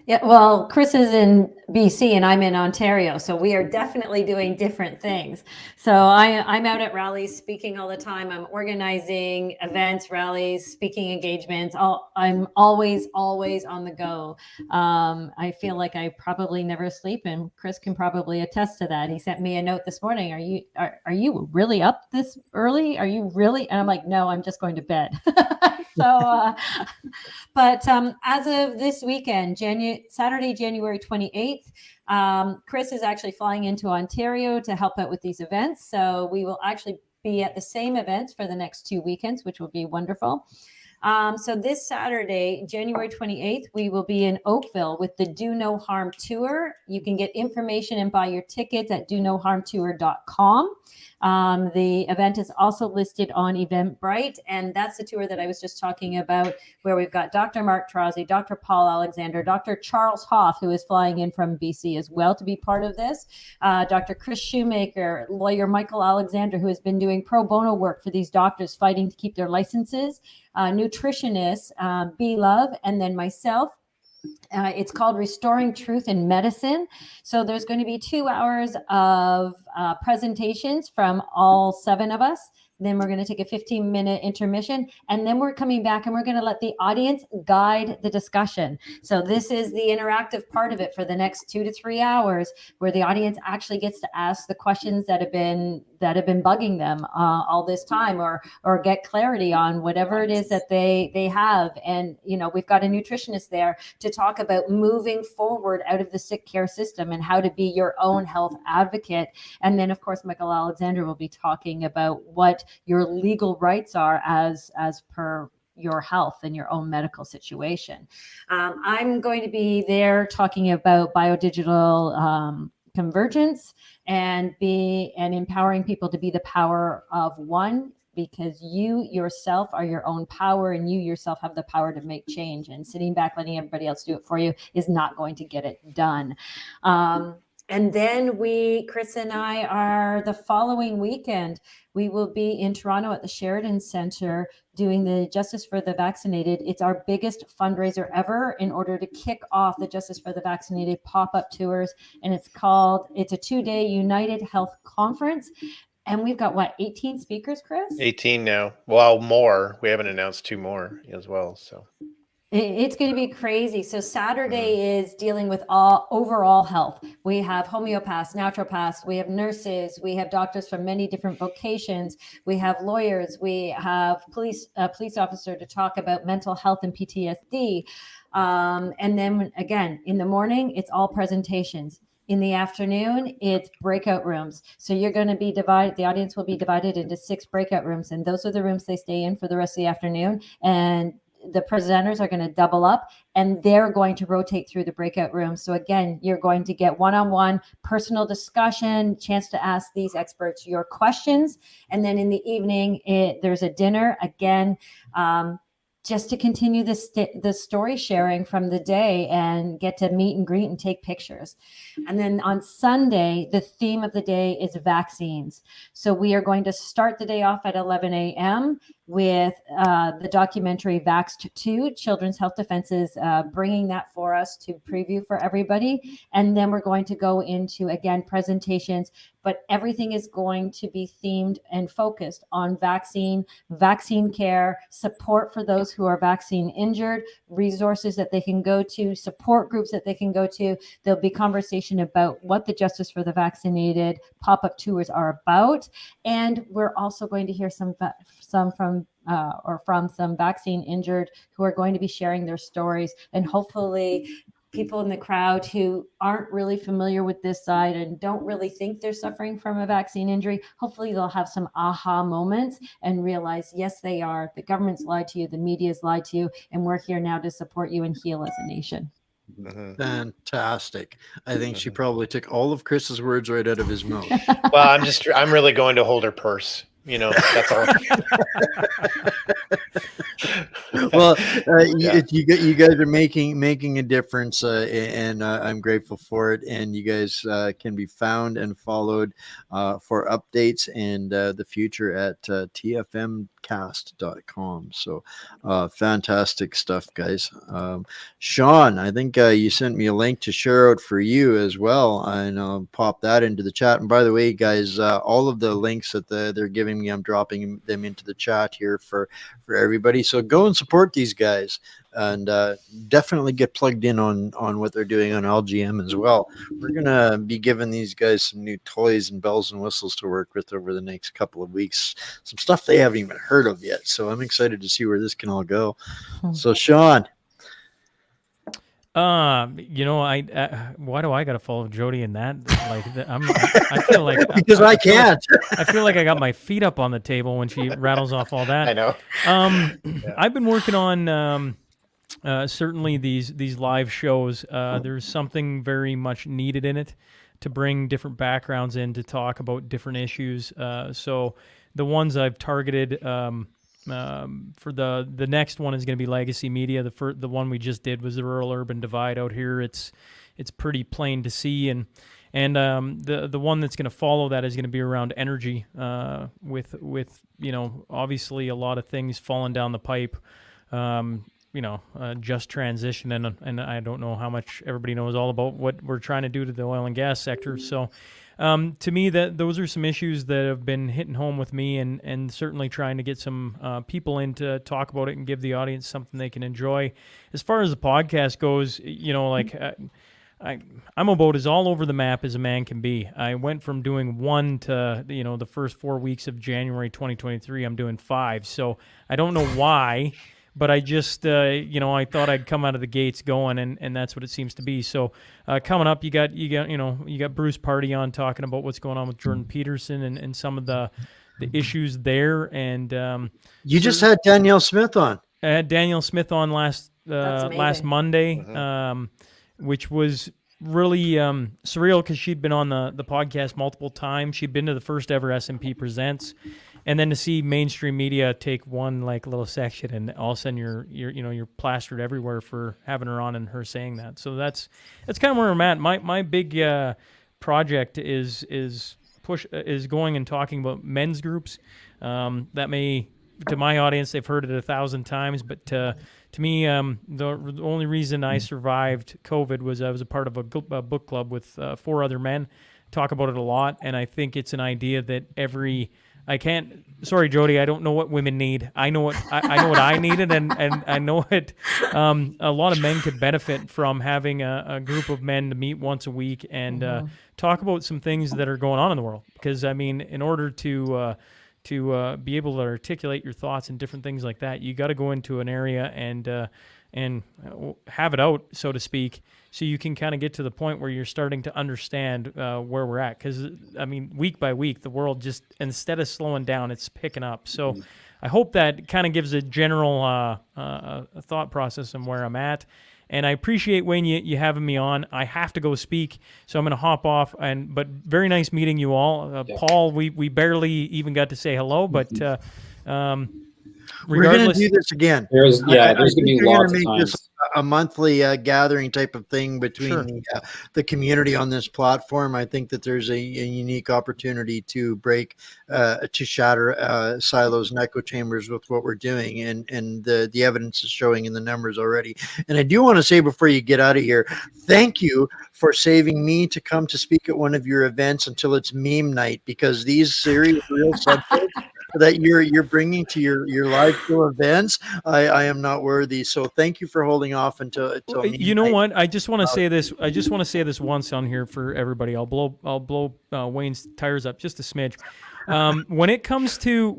Yeah, well, Chris is in BC and I'm in Ontario, so we are definitely doing different things. So I'm out at rallies speaking all the time. I'm organizing events, rallies, speaking engagements. I'm always on the go. I feel like I probably never sleep, and Chris can probably attest to that. He sent me a note this morning. Are you really up this early? Are you really? And I'm like, no, I'm just going to bed. So, but as of this weekend, Saturday, January 28th, Chris is actually flying into Ontario to help out with these events. So we will actually be at the same events for the next 2 weekends, which will be wonderful. So this Saturday, January 28th, we will be in Oakville with the Do No Harm Tour. You can get information and buy your tickets at donoharmtour.com. The event is also listed on Eventbrite, and that's the tour that I was just talking about, where we've got Dr. Mark Trozzi, Dr. Paul Alexander, Dr. Charles Hoff, who is flying in from BC as well to be part of this, Dr. Chris Shoemaker, lawyer Michael Alexander, who has been doing pro bono work for these doctors fighting to keep their licenses, nutritionist B Love, and then myself. It's called Restoring Truth in Medicine. So there's going to be 2 hours of presentations from all 7 of us. Then we're going to take a 15-minute intermission, and then we're coming back and we're going to let the audience guide the discussion. So this is the interactive part of it for the next 2 to 3 hours, where the audience actually gets to ask the questions that have been bugging them all this time, or get clarity on whatever it is that they have. And we've got a nutritionist there to talk about moving forward out of the sick care system and how to be your own health advocate. And then, of course, Michael Alexander will be talking about what your legal rights are as per your health and your own medical situation. I'm going to be there talking about biodigital convergence and empowering people to be the power of one, because you yourself are your own power, and you yourself have the power to make change. And sitting back letting everybody else do it for you is not going to get it done. And then Chris and I are the following weekend, we will be in Toronto at the Sheridan Center doing the Justice for the Vaccinated. It's our biggest fundraiser ever in order to kick off the Justice for the Vaccinated pop-up tours. And it's a 2-day United Health Conference. And we've got 18 speakers, Chris?
18 now. Well, more. We haven't announced 2 more as well. So
It's going to be crazy. So Saturday is dealing with all overall health. We have homeopaths, naturopaths, we have nurses, we have doctors from many different vocations, we have lawyers, we have a police officer to talk about mental health and PTSD. And then again, in the morning, it's all presentations. In the afternoon, it's breakout rooms. So you're going to be divided, the audience will be divided into 6 breakout rooms, and those are the rooms they stay in for the rest of the afternoon. And the presenters are going to double up, and they're going to rotate through the breakout rooms. So again, you're going to get one-on-one personal discussion, chance to ask these experts your questions. And then in the evening, there's a dinner again, just to continue the story sharing from the day and get to meet and greet and take pictures. And then on Sunday, the theme of the day is vaccines. So we are going to start the day off at 11 a.m. with the documentary Vaxxed 2, Children's Health Defenses, bringing that for us to preview for everybody. And then we're going to go into, again, presentations, but everything is going to be themed and focused on vaccine care, support for those who are vaccine injured, resources that they can go to, support groups that they can go to. There'll be conversation about what the Justice for the Vaccinated pop-up tours are about. And we're also going to hear some from some vaccine injured who are going to be sharing their stories, and hopefully people in the crowd who aren't really familiar with this side and don't really think they're suffering from a vaccine injury, hopefully they'll have some aha moments and realize, yes, they are. The government's lied to you. The media's lied to you. And we're here now to support you and heal as a nation.
Fantastic. I think she probably took all of Chris's words right out of his mouth.
Well, I'm really going to hold her purse. You know, that's all.
Well, you guys are making a difference, and I'm grateful for it. And you guys can be found and followed for updates and the future at tfmcast.com. So fantastic stuff, guys. Sean, I think you sent me a link to share out for you as well, and I'll pop that into the chat. And by the way, guys, all of the links that they're giving me, I'm dropping them into the chat here for everybody. So go and support these guys, and definitely get plugged in on what they're doing on LGM as well. We're gonna be giving these guys some new toys and bells and whistles to work with over the next couple of weeks. Some stuff they haven't even heard of yet. So I'm excited to see where this can all go. So Sean.
Why do I gotta follow Jody in that? Like, I feel like
because I can't.
I feel like I got my feet up on the table when she rattles off all that.
I know.
I've been working on certainly these live shows. There's something very much needed in it to bring different backgrounds in to talk about different issues. So the ones I've targeted. For the next one is going to be Legacy Media. The one we just did was the rural-urban divide out here. It's pretty plain to see, and the one that's going to follow that is going to be around energy, with obviously a lot of things falling down the pipe, just transition, and I don't know how much everybody knows all about what we're trying to do to the oil and gas sector. So. To me, those are some issues that have been hitting home with me, and certainly trying to get some people in to talk about it and give the audience something they can enjoy. As far as the podcast goes, I'm about as all over the map as a man can be. I went from doing 1 to, the first 4 weeks of January 2023, I'm doing 5. So I don't know why. But I just, I thought I'd come out of the gates going, and that's what it seems to be. So coming up, you got Bruce Party on talking about what's going on with Jordan Peterson and some of the issues there. And
you just had Danielle Smith on.
I had Danielle Smith on last Monday, which was really surreal because she'd been on the podcast multiple times. She'd been to the first ever SMP Presents. And then to see mainstream media take one little section, and all of a sudden you're plastered everywhere for having her on and her saying that. So that's kind of where I'm at. My big project is going and talking about men's groups. That may, to my audience, they've heard it 1,000 times, but to me, the only reason I survived COVID was I was a part of a book club with 4 other men. Talk about it a lot, and I think it's an idea that every I can't. Sorry, Jody. I don't know what women need. I know what I know what I needed, and I know what a lot of men could benefit from having a group of men to meet once a week and talk about some things that are going on in the world. Because I mean, in order to be able to articulate your thoughts and different things like that, you got to go into an area and have it out, so to speak, so you can kind of get to the point where you're starting to understand where we're at. Because, I mean, week by week, the world just, instead of slowing down, it's picking up. So I hope that kind of gives a general a thought process on where I'm at. And I appreciate, Wayne, you having me on. I have to go speak, so I'm going to hop off. But very nice meeting you all. Paul, we barely even got to say hello, but
we're going to
regardless,
do this again.
There's going to be lots of times.
This a monthly gathering type of thing between the community on this platform. I think that there's a unique opportunity to break, to shatter silos and echo chambers with what we're doing, and the evidence is showing in the numbers already. And I do want to say before you get out of here, thank you for saving me to come to speak at one of your events until it's meme night, because these serious, real subjects that you're bringing to your live show events, I am not worthy. So thank you for holding off until
you know what? I just want to say this. I just want to say this once on here for everybody. I'll blow Wayne's tires up just a smidge. When it comes to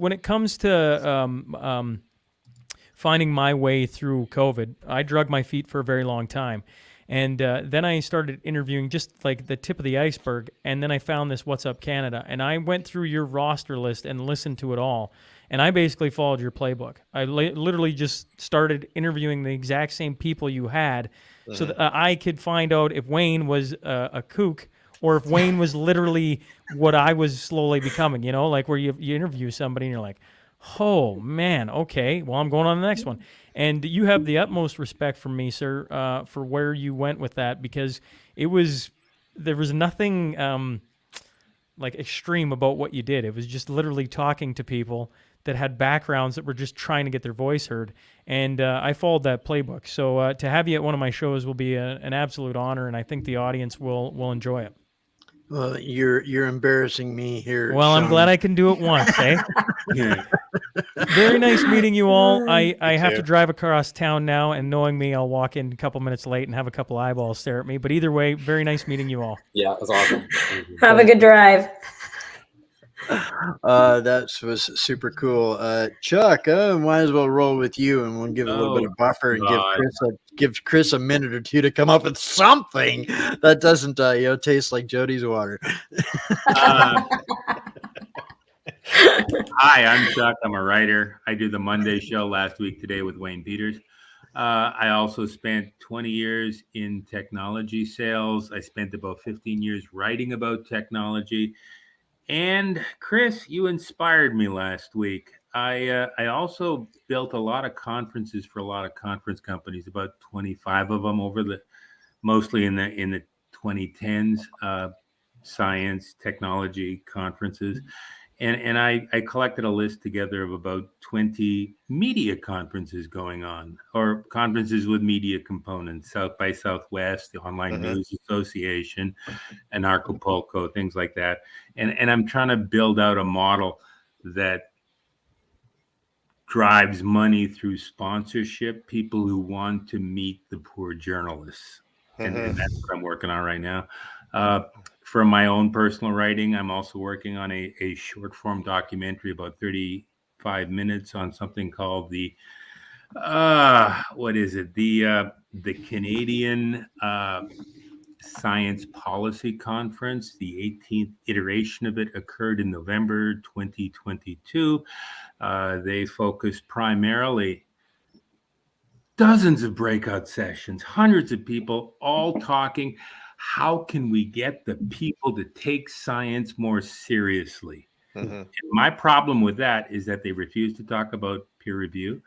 finding my way through COVID, I drug my feet for a very long time. And then I started interviewing just like the tip of the iceberg. And then I found this What's Up Canada. And I went through your roster list and listened to it all. And I basically followed your playbook. I literally just started interviewing the exact same people you had so that I could find out if Wayne was a kook or if Wayne was literally what I was slowly becoming, you know, like where you interview somebody and you're like, oh, man, okay, well, I'm going on to the next one. And you have the utmost respect from me, sir, for where you went with that, because there was nothing like extreme about what you did. It was just literally talking to people that had backgrounds that were just trying to get their voice heard. And I followed that playbook. So to have you at one of my shows will be an absolute honor, and I think the audience will enjoy it.
Well, you're embarrassing me here.
Well,
Sean.
I'm glad I can do it once, eh? Very nice meeting you all. I have to drive across town now, and knowing me, I'll walk in a couple minutes late and have a couple eyeballs stare at me. But either way, very nice meeting you all.
Yeah, that's awesome.
Have a good drive.
That was super cool. Chuck, might as well roll with you, and we'll give a little bit of buffer and give Chris a minute or two to come up with something that doesn't taste like Jody's water.
Hi, I'm Chuck. I'm a writer. I do the Monday show last week today with Wayne Peters. I also spent 20 years in technology sales. I spent about 15 years writing about technology. And Chris, you inspired me last week. I also built a lot of conferences for a lot of conference companies, about 25 of them mostly in the 2010s, science, technology conferences. And I collected a list together of about 20 media conferences going on, or conferences with media components, South by Southwest, the Online News Association, Anarchapulco, things like that. And I'm trying to build out a model that drives money through sponsorship, people who want to meet the poor journalists. And that's what I'm working on right now. For my own personal writing, I'm also working on a short form documentary about 35 minutes on something called the Canadian Science Policy Conference. The 18th iteration of it occurred in November 2022. They focused primarily dozens of breakout sessions, hundreds of people all talking. How can we get the people to take science more seriously? And my problem with that is that they refuse to talk about peer review.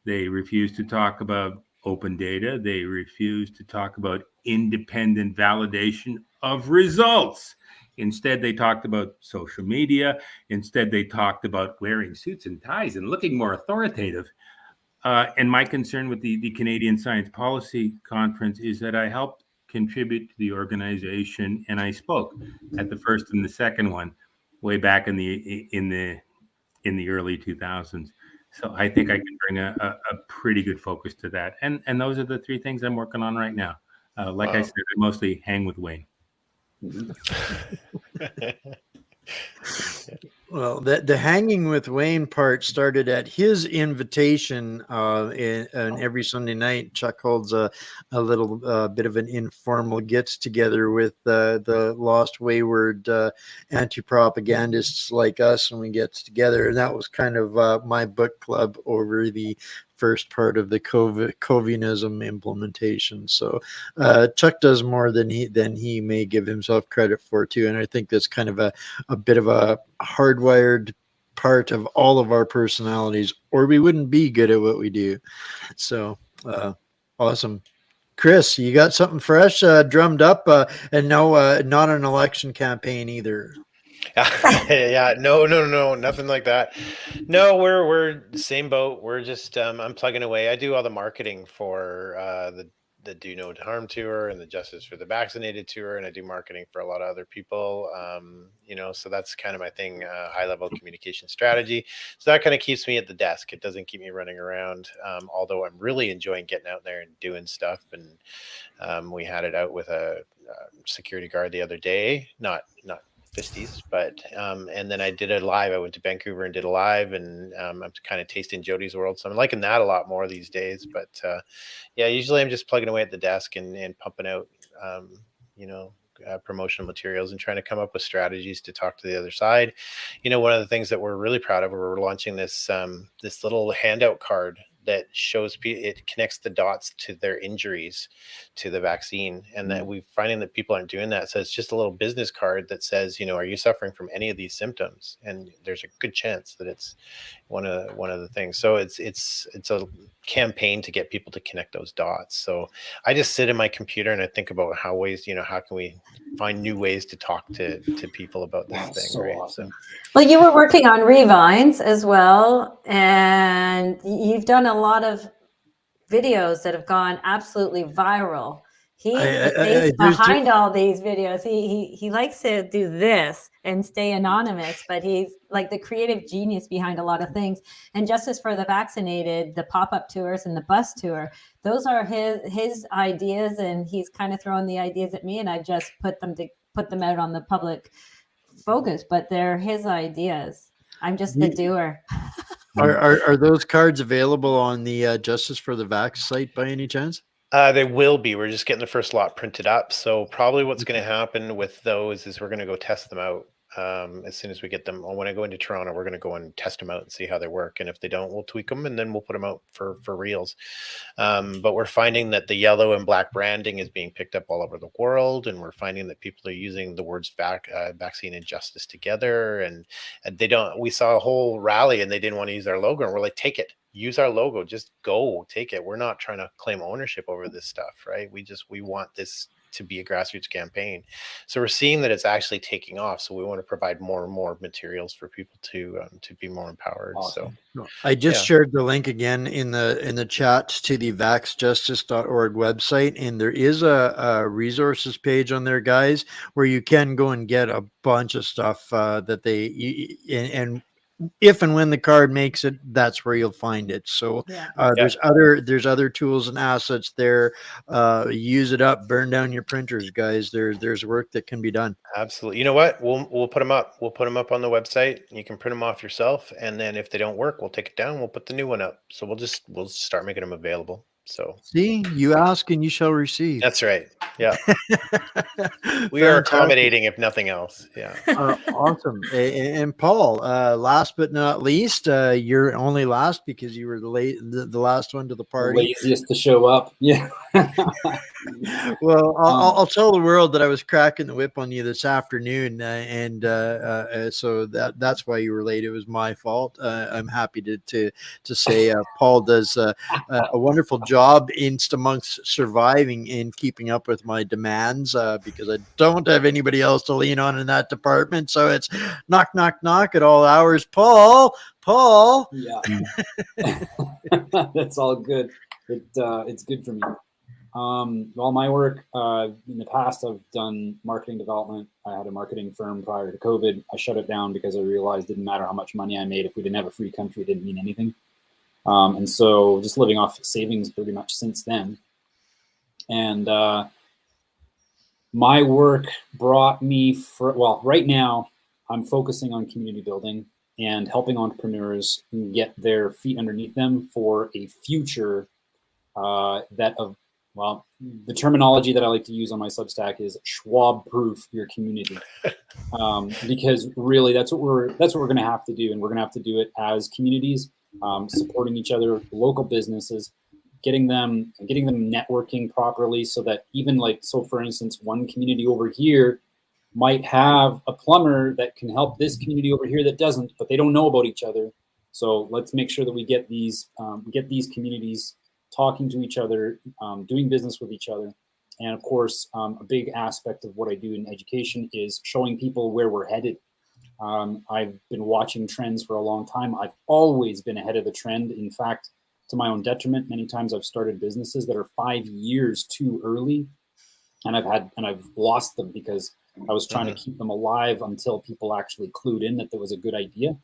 They refuse to talk about open data. They refuse to talk about independent validation of results. Instead, they talked about social media. Instead, they talked about wearing suits and ties and looking more authoritative. And my concern with the Canadian Science Policy Conference is that I helped contribute to the organization, and I spoke at the first and the second one way back in the in the early 2000s. So I think I can bring a pretty good focus to that. And those are the three things I'm working on right now. Like I said, I mostly hang with Wayne.
Well, the hanging with Wayne part started at his invitation, and every Sunday night, Chuck holds a little bit of an informal gets together with the lost wayward anti-propagandists like us, and we get together, and that was kind of my book club over the first part of the Covianism implementation. So Chuck does more than he may give himself credit for too, and I think that's kind of a bit of a hardwired part of all of our personalities, or we wouldn't be good at what we do. So awesome. Chris, you got something fresh drummed up, and no, not an election campaign either.
Yeah, no, nothing like that. No, we're the same boat. We're just I'm plugging away. I do all the marketing for the Do No Harm tour and the Justice for the Vaccinated tour, and I do marketing for a lot of other people. So that's kind of my thing, high level communication strategy. So that kind of keeps me at the desk. It doesn't keep me running around, although I'm really enjoying getting out there and doing stuff. And we had it out with a security guard the other day, not fisties, but and then I did a live. I went to Vancouver and did a live, and I'm kind of tasting Jody's world, so I'm liking that a lot more these days. But yeah, usually I'm just plugging away at the desk and pumping out promotional materials and trying to come up with strategies to talk to the other side. One of the things that we're really proud of, we're launching this this little handout card that shows it connects the dots to their injuries to the vaccine, and that we're finding that people aren't doing that. So it's just a little business card that says, are you suffering from any of these symptoms? And there's a good chance that it's one of the things. So it's a campaign to get people to connect those dots. So I just sit in my computer and I think about how can we find new ways to talk to people about this thing.
So
right?
awesome.
Well, you were working on Revines as well, and you've done a lot of videos that have gone absolutely viral. He's the face behind all these videos. He likes to do this and stay anonymous, but he's like the creative genius behind a lot of things. And Justice for the Vaccinated, the pop-up tours and the bus tour, those are his ideas, and he's kind of throwing the ideas at me, and I just put them out on the public focus, but they're his ideas. I'm just the doer.
Are those cards available on the Justice for the Vax site by any chance?
They will be. We're just getting the first lot printed up. So probably what's going to happen with those is we're going to go test them out as soon as we get them. When I go into Toronto, we're going to go and test them out and see how they work. And if they don't, we'll tweak them and then we'll put them out for reals. But we're finding that the yellow and black branding is being picked up all over the world. And we're finding that people are using the words vaccine and justice together. And we saw a whole rally and they didn't want to use our logo. And we're like, take it. Use our logo, just go take it. We're not trying to claim ownership over this stuff, right? We want this to be a grassroots campaign. So we're seeing that it's actually taking off. So we want to provide more and more materials for people to be more empowered.
Awesome.
So
I just shared the link again in the chat to the vaxjustice.org website, and there is a resources page on there, guys, where you can go and get a bunch of stuff that and if and when the card makes it, that's where you'll find it. So there's other tools and assets there. Use it up, burn down your printers, guys. There's work that can be done.
absolutely. You know what? We'll put them up. We'll put them up on the website. You can print them off yourself, and then if they don't work, we'll take it down. We'll put the new one up. So we'll start making them available. So
see, you ask and you shall receive.
That's right. Yeah. We are accommodating, if nothing else. Yeah.
Awesome. And Paul, last but not least, you're only last because you were the last one to the party.
Laziest to show up. Yeah.
Well, I'll tell the world that I was cracking the whip on you this afternoon, and so that's why you were late. It was my fault. I'm happy to say Paul does a wonderful job amongst surviving and keeping up with my demands because I don't have anybody else to lean on in that department. So it's knock, knock, knock at all hours. Paul.
Yeah. That's all good. It's good for me. Well, my work in the past, I've done marketing development. I had a marketing firm prior to COVID. I shut it down because I realized it didn't matter how much money I made. If we didn't have a free country, it didn't mean anything. And so just living off savings pretty much since then. And my work brought me, well, right now I'm focusing on community building and helping entrepreneurs get their feet underneath them for a future well, the terminology that I like to use on my Substack is Schwab-proof your community, because really that's what we're going to have to do, and we're going to have to do it as communities, supporting each other, local businesses, getting them networking properly, so that even so for instance, one community over here might have a plumber that can help this community over here that doesn't, but they don't know about each other. So let's make sure that we get these communities talking to each other, doing business with each other. And of course, a big aspect of what I do in education is showing people where we're headed. I've been watching trends for a long time. I've always been ahead of the trend. In fact, to my own detriment, many times I've started businesses that are 5 years too early, and I've lost them because I was trying to keep them alive until people actually clued in that there was a good idea.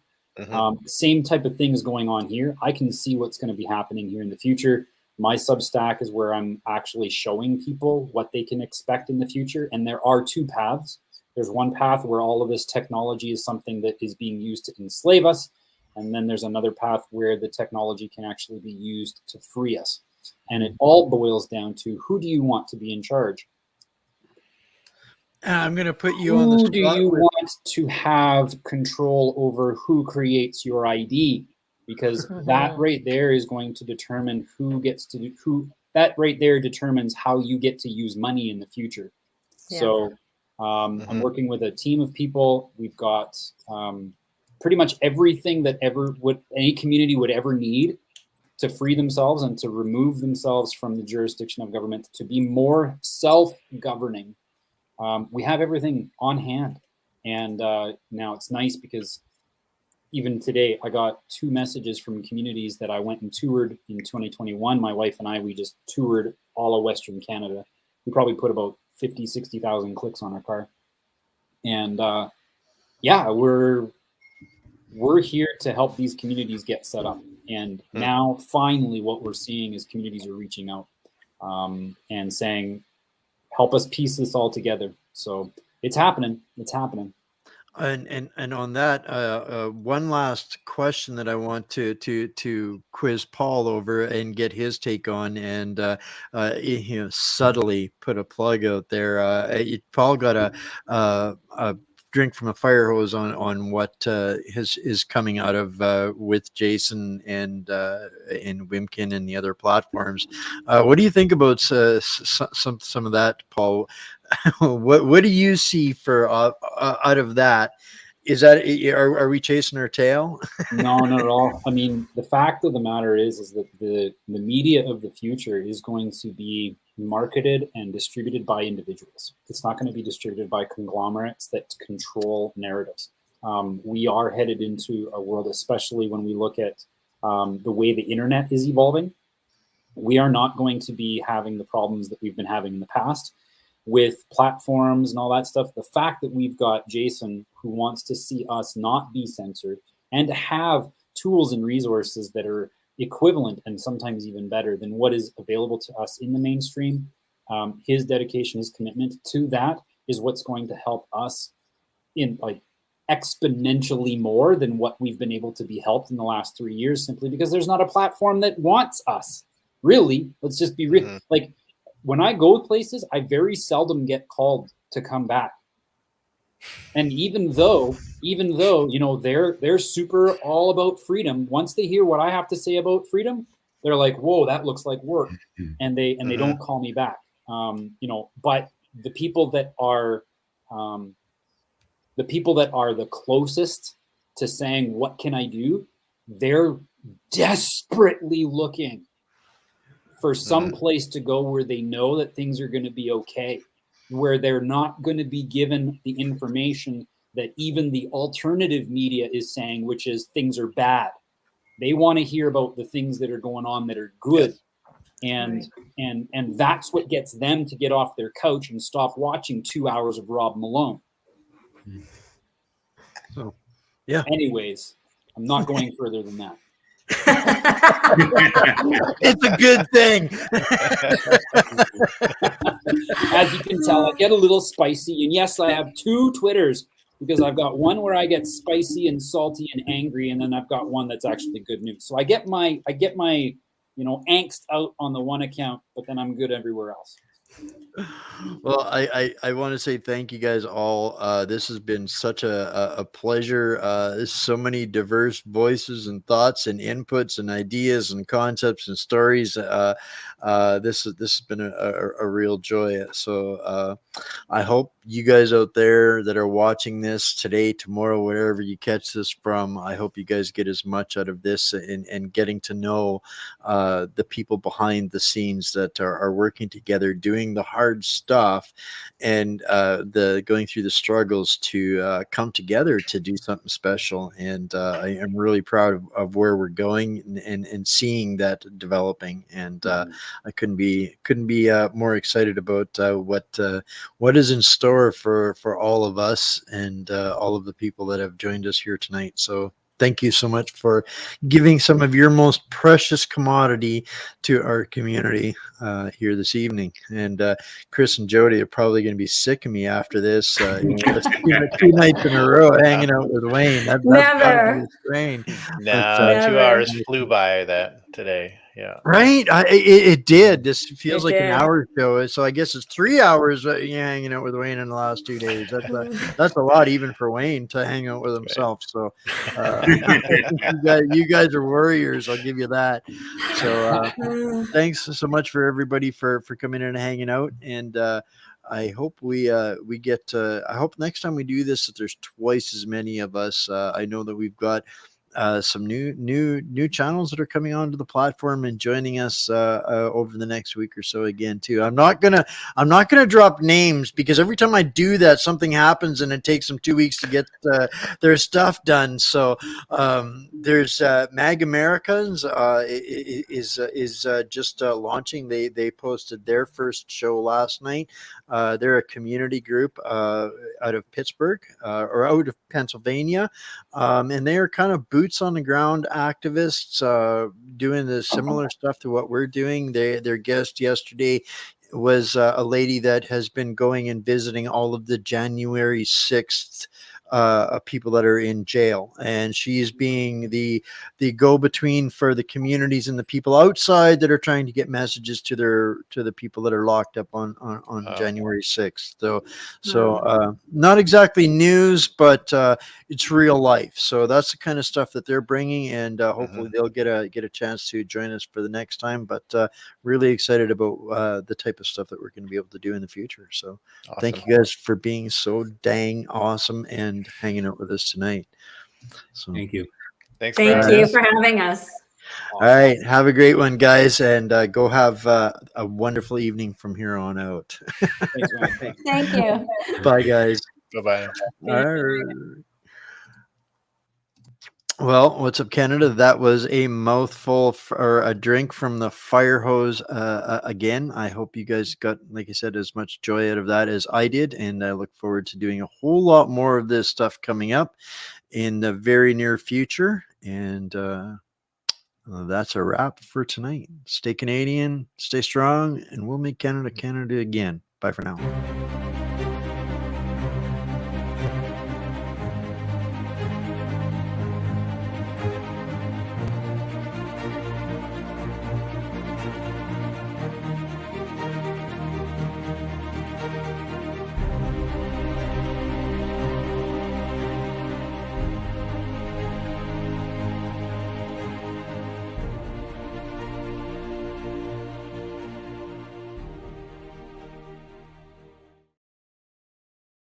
Same type of thing is going on here. I can see what's going to be happening here in the future. My Substack is where I'm actually showing people what they can expect in the future. And there are two paths. There's one path where all of this technology is something that is being used to enslave us. And then there's another path where the technology can actually be used to free us. And it all boils down to, who do you want to be in charge?
I'm going to put you on the spot.
Who do you want to have control over who creates your ID? Because that right there is going to determine that right there determines how you get to use money in the future. Yeah. So I'm working with a team of people. We've got pretty much everything that any community would ever need to free themselves and to remove themselves from the jurisdiction of government, to be more self-governing. We have everything on hand. And now it's nice because even today, I got 2 messages from communities that I went and toured in 2021. My wife and I, we just toured all of Western Canada. We probably put about 50, 60,000 clicks on our car. And yeah, we're here to help these communities get set up. And now finally what we're seeing is communities are reaching out and saying, help us piece this all together. So it's happening. It's happening.
And on that, one last question that I want to quiz Paul over and get his take on, and subtly put a plug out there. Paul got a drink from a fire hose on what is coming out of with Jason and Wimkin and the other platforms. What do you think about some of that, Paul? What do you see for out of that? Is that are we chasing our tail?
No, not at all. I mean, the fact of the matter is that the media of the future is going to be marketed and distributed by individuals. It's not going to be distributed by conglomerates that control narratives. We are headed into a world, especially when we look at the way the internet is evolving. We are not going to be having the problems that we've been having in the past with platforms and all that stuff. The fact that we've got Jason, who wants to see us not be censored and to have tools and resources that are equivalent and sometimes even better than what is available to us in the mainstream, his dedication, his commitment to that is what's going to help us in exponentially more than what we've been able to be helped in the last 3 years, simply because there's not a platform that wants us. Really, let's just be real. When I go places, I very seldom get called to come back. And even though, they're super all about freedom, once they hear what I have to say about freedom, they're like, whoa, that looks like work. And they don't call me back. But the people that are the closest to saying, what can I do? They're desperately looking for some place to go where they know that things are going to be okay, where they're not going to be given the information that even the alternative media is saying, which is things are bad. They want to hear about the things that are going on that are good. and that's what gets them to get off their couch and stop watching 2 hours of Rob Malone.
So, yeah.
Anyways, I'm not going further than that.
It's a good thing.
As you can tell, I get a little spicy, and yes, I have 2 Twitters, because I've got one where I get spicy and salty and angry, and then I've got one that's actually good news. So I get my angst out on the one account, but then I'm good everywhere else.
Well, I want to say thank you guys all. This has been such a pleasure. There's so many diverse voices and thoughts and inputs and ideas and concepts and stories. This has been a real joy. So I hope you guys out there that are watching this today, tomorrow, wherever you catch this from, I hope you guys get as much out of this and getting to know the people behind the scenes that are working together, doing the hard stuff, and the going through the struggles to come together to do something special. And I am really proud of where we're going and seeing that developing. And I couldn't be more excited about what is in store for all of us and all of the people that have joined us here tonight. So thank you so much for giving some of your most precious commodity to our community here this evening. And Chris and Jody are probably going to be sick of me after this. 2 nights in a row hanging out with Wayne. That's
Never.
Wayne.
No, 2 hours flew by that today. Yeah.
Right. It did. This feels
It
like
did.
an hour show. So I guess it's 3 hours hanging out with Wayne in the last 2 days. That's a lot even for Wayne to hang out with himself. So you guys are warriors. I'll give you that. So thanks so much for everybody for coming in and hanging out. And I hope we get I hope next time we do this that there's twice as many of us. I know that we've got some new channels that are coming onto the platform and joining us over the next week or so again too. I'm not gonna drop names because every time I do that, something happens and it takes them 2 weeks to get their stuff done. So there's Mag Americans is just launching. They posted their first show last night. They're a community group out of Pittsburgh or out of Pennsylvania, and they are kind of boots on the ground activists doing the similar stuff to what we're doing. Their guest yesterday was a lady that has been going and visiting all of the January 6th people that are in jail, and she's being the go-between for the communities and the people outside that are trying to get messages to the people that are locked up on January 6th. So not exactly news, but it's real life. So that's the kind of stuff that they're bringing, and hopefully they'll get a chance to join us for the next time. But really excited about the type of stuff that we're going to be able to do in the future. So
Awesome.
Thank you guys for being so dang awesome and hanging out with us tonight. So
Thank you.
Thanks.
Thank you for having us.
all right, have a great one, guys, and go have a wonderful evening from here on out.
Thanks, man.
Thank you.
Bye, guys.
Bye-bye.
All right. Well, what's up, Canada? That was a mouthful or a drink from the fire hose again. I hope you guys got, like I said, as much joy out of that as I did. And I look forward to doing a whole lot more of this stuff coming up in the very near future. And that's a wrap for tonight. Stay Canadian, stay strong, and we'll make Canada Canada again. Bye for now.